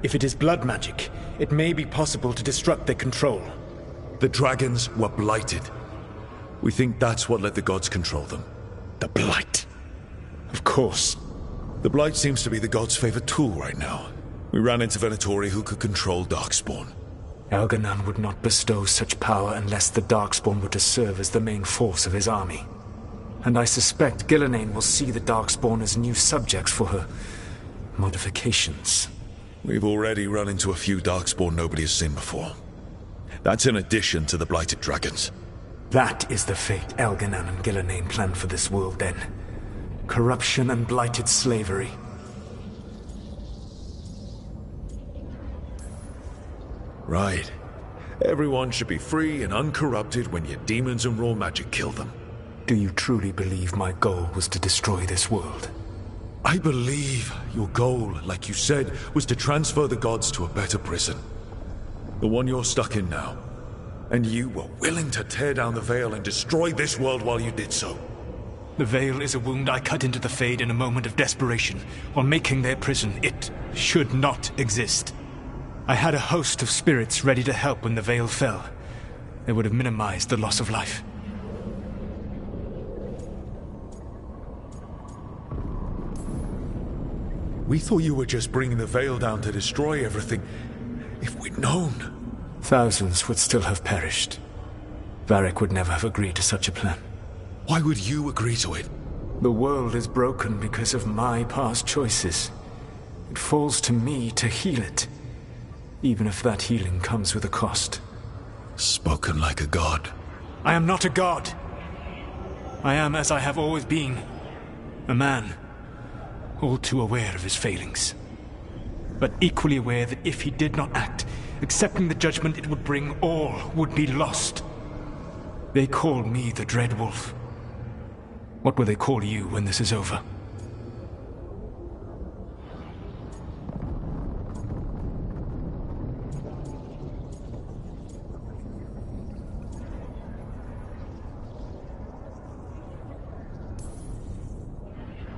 If it is blood magic, it may be possible to disrupt their control. The dragons were blighted. We think that's what let the gods control them. The blight? Of course. The blight seems to be the gods' favorite tool right now. We ran into Venatori who could control Darkspawn. Elganan would not bestow such power unless the Darkspawn were to serve as the main force of his army. And I suspect Gillenane will see the Darkspawn as new subjects for her modifications. We've already run into a few Darkspawn nobody has seen before. That's in addition to the blighted dragons. That is the fate Elganan and Gillenane planned for this world then. Corruption and blighted slavery. Right. Everyone should be free and uncorrupted when your demons and raw magic kill them. Do you truly believe my goal was to destroy this world? I believe your goal, like you said, was to transfer the gods to a better prison. The one you're stuck in now. And you were willing to tear down the veil and destroy this world while you did so. The veil is a wound I cut into the Fade in a moment of desperation, while making their prison. It should not exist. I had a host of spirits ready to help when the veil fell. They would have minimized the loss of life. We thought you were just bringing the veil down to destroy everything. If we'd known... Thousands would still have perished. Varric would never have agreed to such a plan. Why would you agree to it? The world is broken because of my past choices. It falls to me to heal it, even if that healing comes with a cost. Spoken like a god. I am not a god. I am as I have always been. A man, all too aware of his failings. But equally aware that if he did not act, accepting the judgment it would bring, all would be lost. They call me the Dread Wolf. What will they call you when this is over?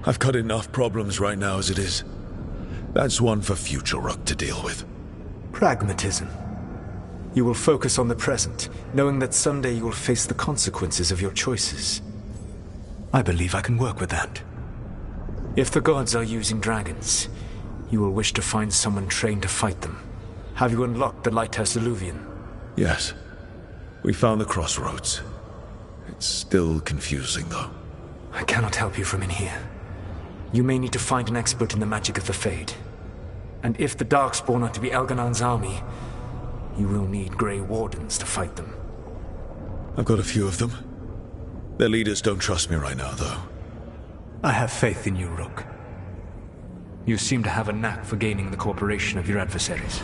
I've got enough problems right now as it is. That's one for future Rook to deal with. Pragmatism. You will focus on the present, knowing that someday you will face the consequences of your choices. I believe I can work with that. If the gods are using dragons, you will wish to find someone trained to fight them. Have you unlocked the Lighthouse Illuvian? Yes. We found the crossroads. It's still confusing, though. I cannot help you from in here. You may need to find an expert in the magic of the Fade. And if the Darkspawn are to be Elganan's army, you will need Grey Wardens to fight them. I've got a few of them. Their leaders don't trust me right now, though. I have faith in you, Rook. You seem to have a knack for gaining the cooperation of your adversaries.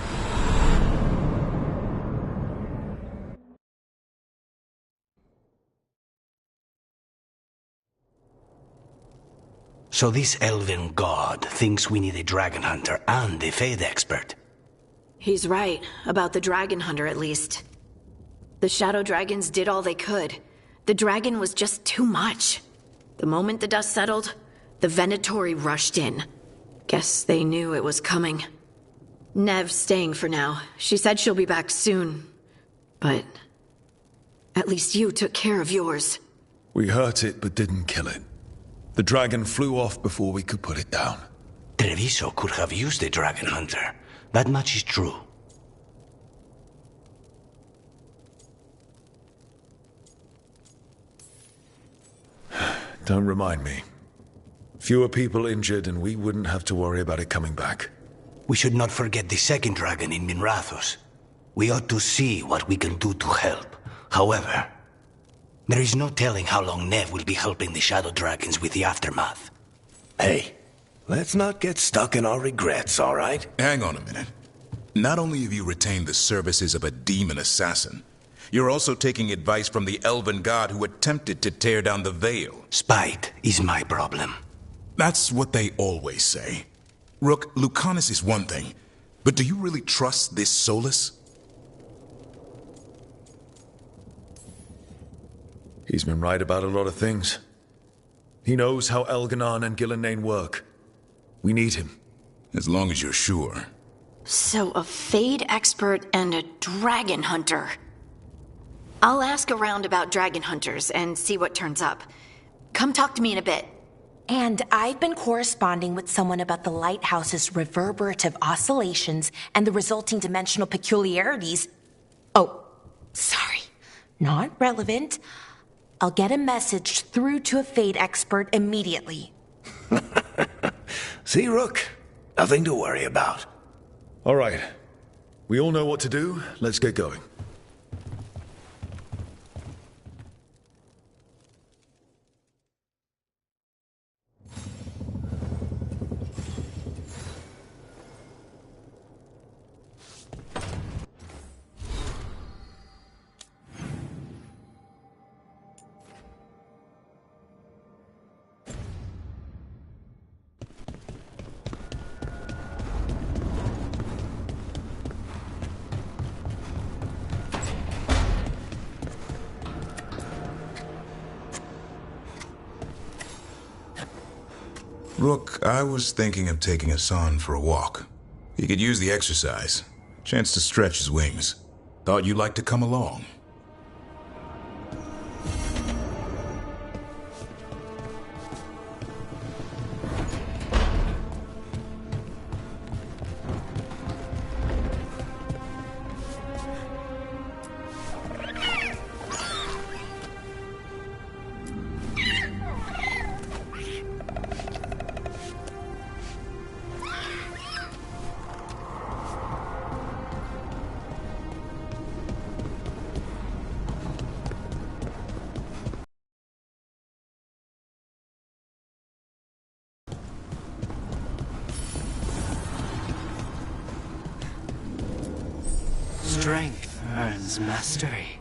So this elven god thinks we need a dragon hunter and a Fade expert. He's right, about the dragon hunter at least. The shadow dragons did all they could. The dragon was just too much. The moment the dust settled, the Venatori rushed in. Guess they knew it was coming. Nev's staying for now. She said she'll be back soon. But at least you took care of yours. We hurt it, but didn't kill it. The dragon flew off before we could put it down. Treviso could have used a dragon hunter. That much is true. Don't remind me. Fewer people injured, and we wouldn't have to worry about it coming back. We should not forget the second dragon in Minrathos. We ought to see what we can do to help. However, there is no telling how long Nev will be helping the Shadow Dragons with the aftermath. Hey, let's not get stuck in our regrets, all right? Hang on a minute. Not only have you retained the services of a demon assassin, you're also taking advice from the elven god who attempted to tear down the veil. Spite is my problem. That's what they always say. Rook, Lucanus is one thing, but do you really trust this Solus? He's been right about a lot of things. He knows how Elganon and Gillenane work. We need him. As long as you're sure. So, a Fade expert and a dragon hunter. I'll ask around about dragon hunters and see what turns up. Come talk to me in a bit. And I've been corresponding with someone about the lighthouse's reverberative oscillations and the resulting dimensional peculiarities. Oh, sorry. Not relevant. I'll get a message through to a Fade expert immediately. See, Rook? Nothing to worry about. All right. We all know what to do. Let's get going. Rook, I was thinking of taking Hassan for a walk. He could use the exercise. Chance to stretch his wings. Thought you'd like to come along. Strength earns mastery.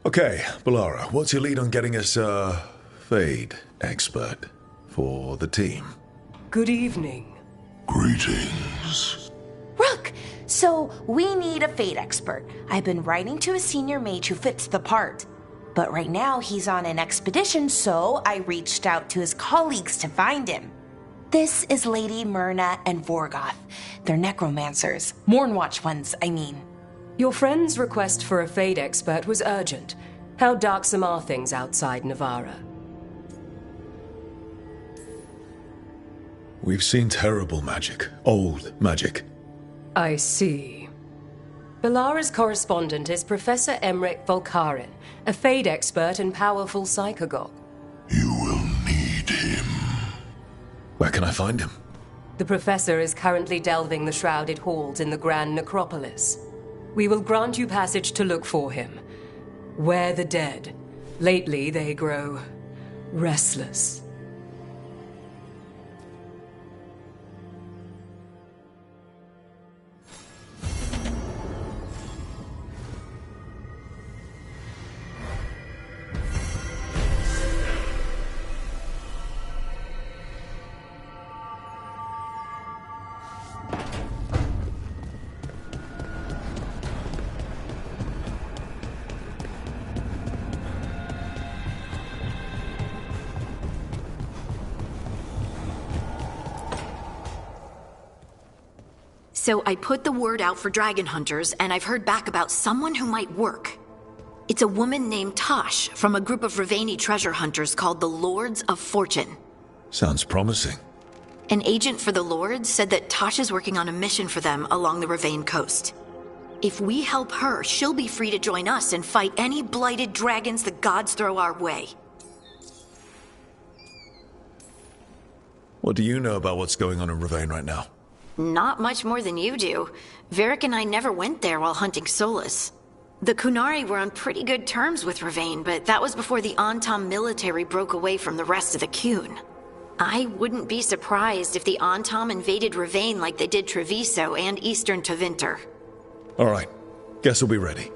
Okay, Balara, what's your lead on getting us a Fade expert for the team? Good evening. Greetings. Rook, so we need a Fade expert. I've been writing to a senior mage who fits the part. But right now he's on an expedition, so I reached out to his colleagues to find him. This is Lady Myrna and Vorgoth. They're necromancers. Mournwatch ones, I mean. Your friend's request for a Fade expert was urgent. How darksome are things outside Navarra? We've seen terrible magic. Old magic. I see. Balara's correspondent is Professor Emmerich Volkaren, a Fade expert and powerful psychagogue. Where can I find him? The Professor is currently delving the shrouded halls in the Grand Necropolis. We will grant you passage to look for him. Where the dead. Lately they grow restless. So I put the word out for dragon hunters, and I've heard back about someone who might work. It's a woman named Tosh from a group of Ravani treasure hunters called the Lords of Fortune. Sounds promising. An agent for the Lords said that Tosh is working on a mission for them along the Ravane coast. If we help her, she'll be free to join us and fight any blighted dragons the gods throw our way. What do you know about what's going on in Ravane right now? Not much more than you do. Varric and I never went there while hunting Solus. The Kunari were on pretty good terms with Ravane, but that was before the Antam military broke away from the rest of the Qun. I wouldn't be surprised if the Antam invaded Ravane like they did Treviso and Eastern Tevinter. All right. Guess we'll be ready.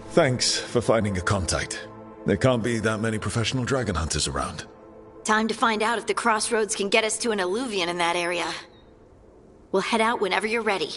Thanks for finding a contact. There can't be that many professional dragon hunters around. Time to find out if the crossroads can get us to an alluvion in that area. We'll head out whenever you're ready.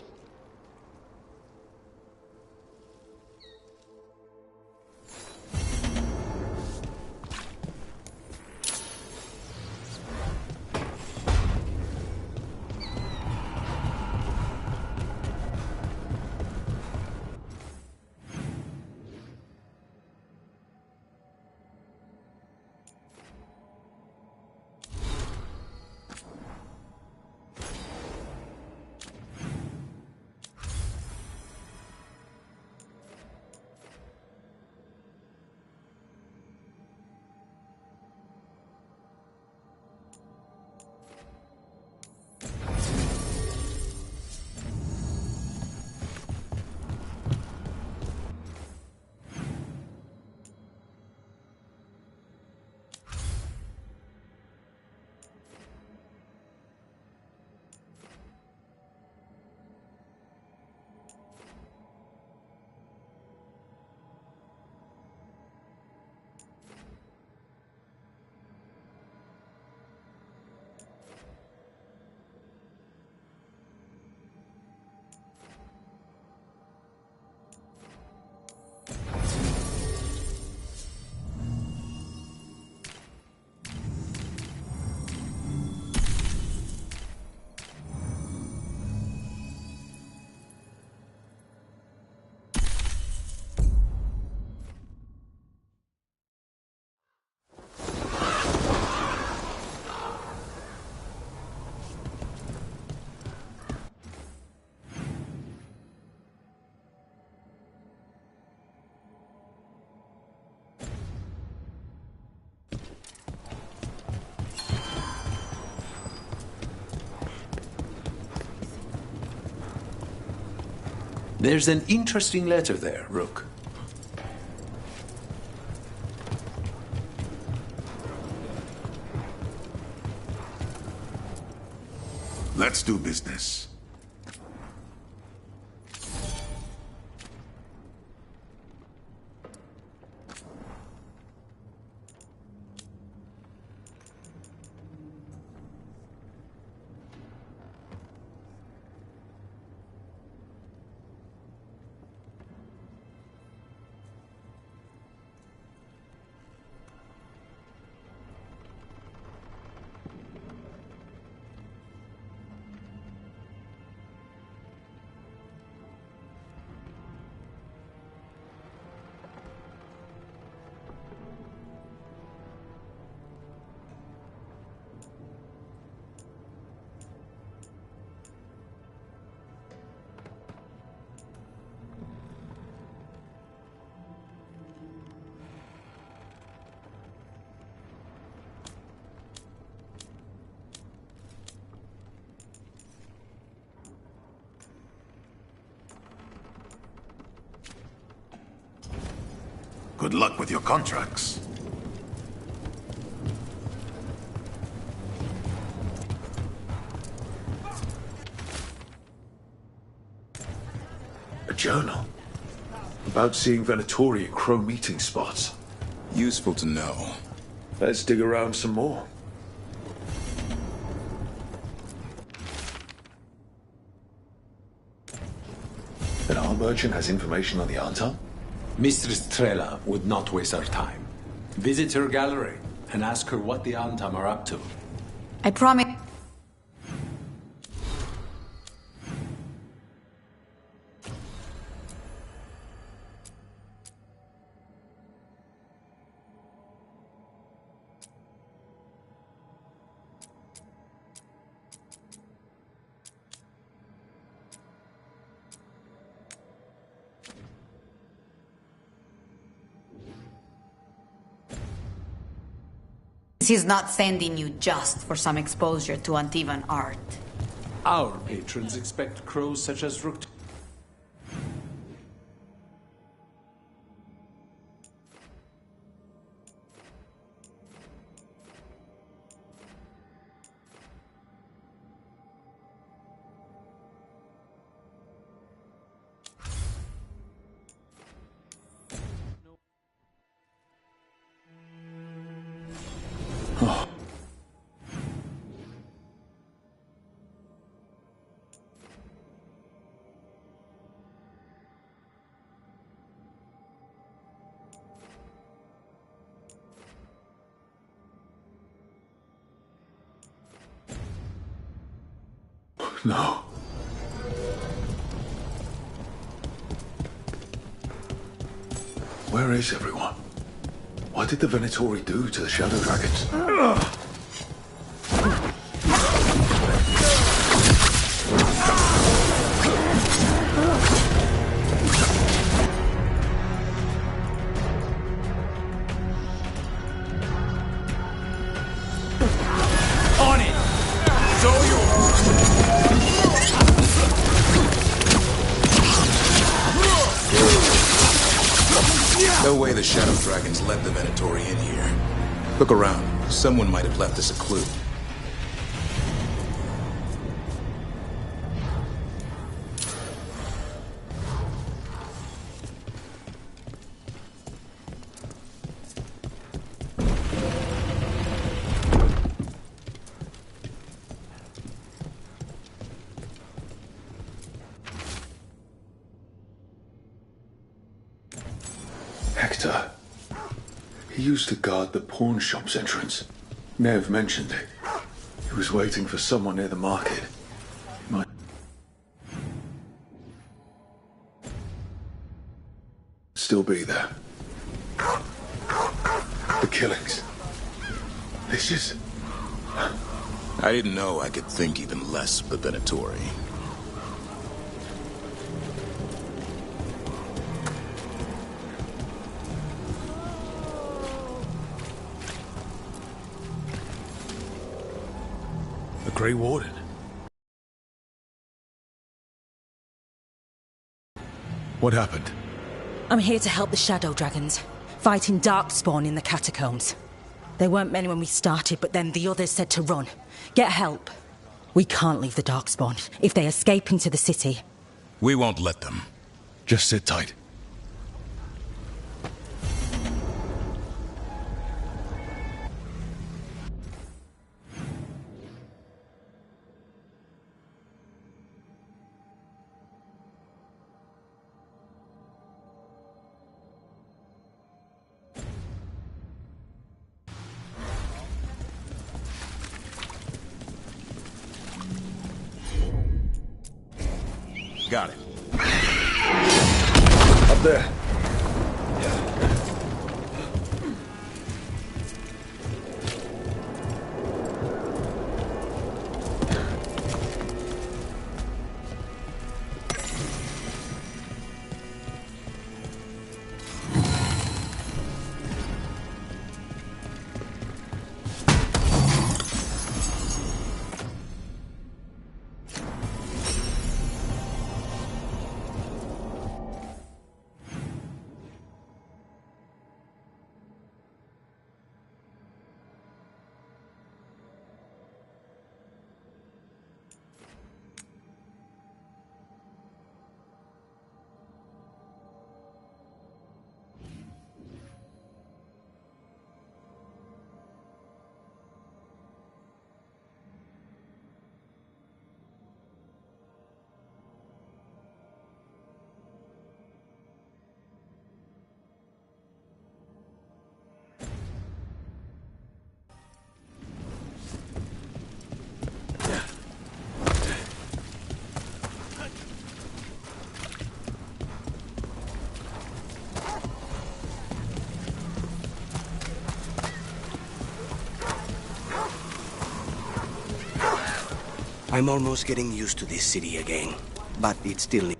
There's an interesting letter there, Rook. Let's do business. Good luck with your contracts. A journal? About seeing Venatori at Crow meeting spots. Useful to know. Let's dig around some more. An arm merchant has information on the Anton? Mistress Trela would not waste our time. Visit her gallery and ask her what the Antam are up to. I promise. He's not sending you just for some exposure to Antivan art. Our patrons expect crows such as Rook. No. Where is everyone? What did the Venatori do to the Shadow Dragons? On it! It's all No way the Shadow Dragons let the Venatori in here. Look around. Someone might have left us a clue. Hector. He used to guard the pawn shop's entrance. Nev mentioned it. He was waiting for someone near the market. He might still be there. The killings. This is... I didn't know I could think even less of the Venatori. The Grey Warden. What happened? I'm here to help the Shadow Dragons, fighting Darkspawn in the catacombs. There weren't many when we started, but then the others said to run. Get help. We can't leave the Darkspawn if they escape into the city. We won't let them. Just sit tight. Got it. Up there. I'm almost getting used to this city again, but it's still...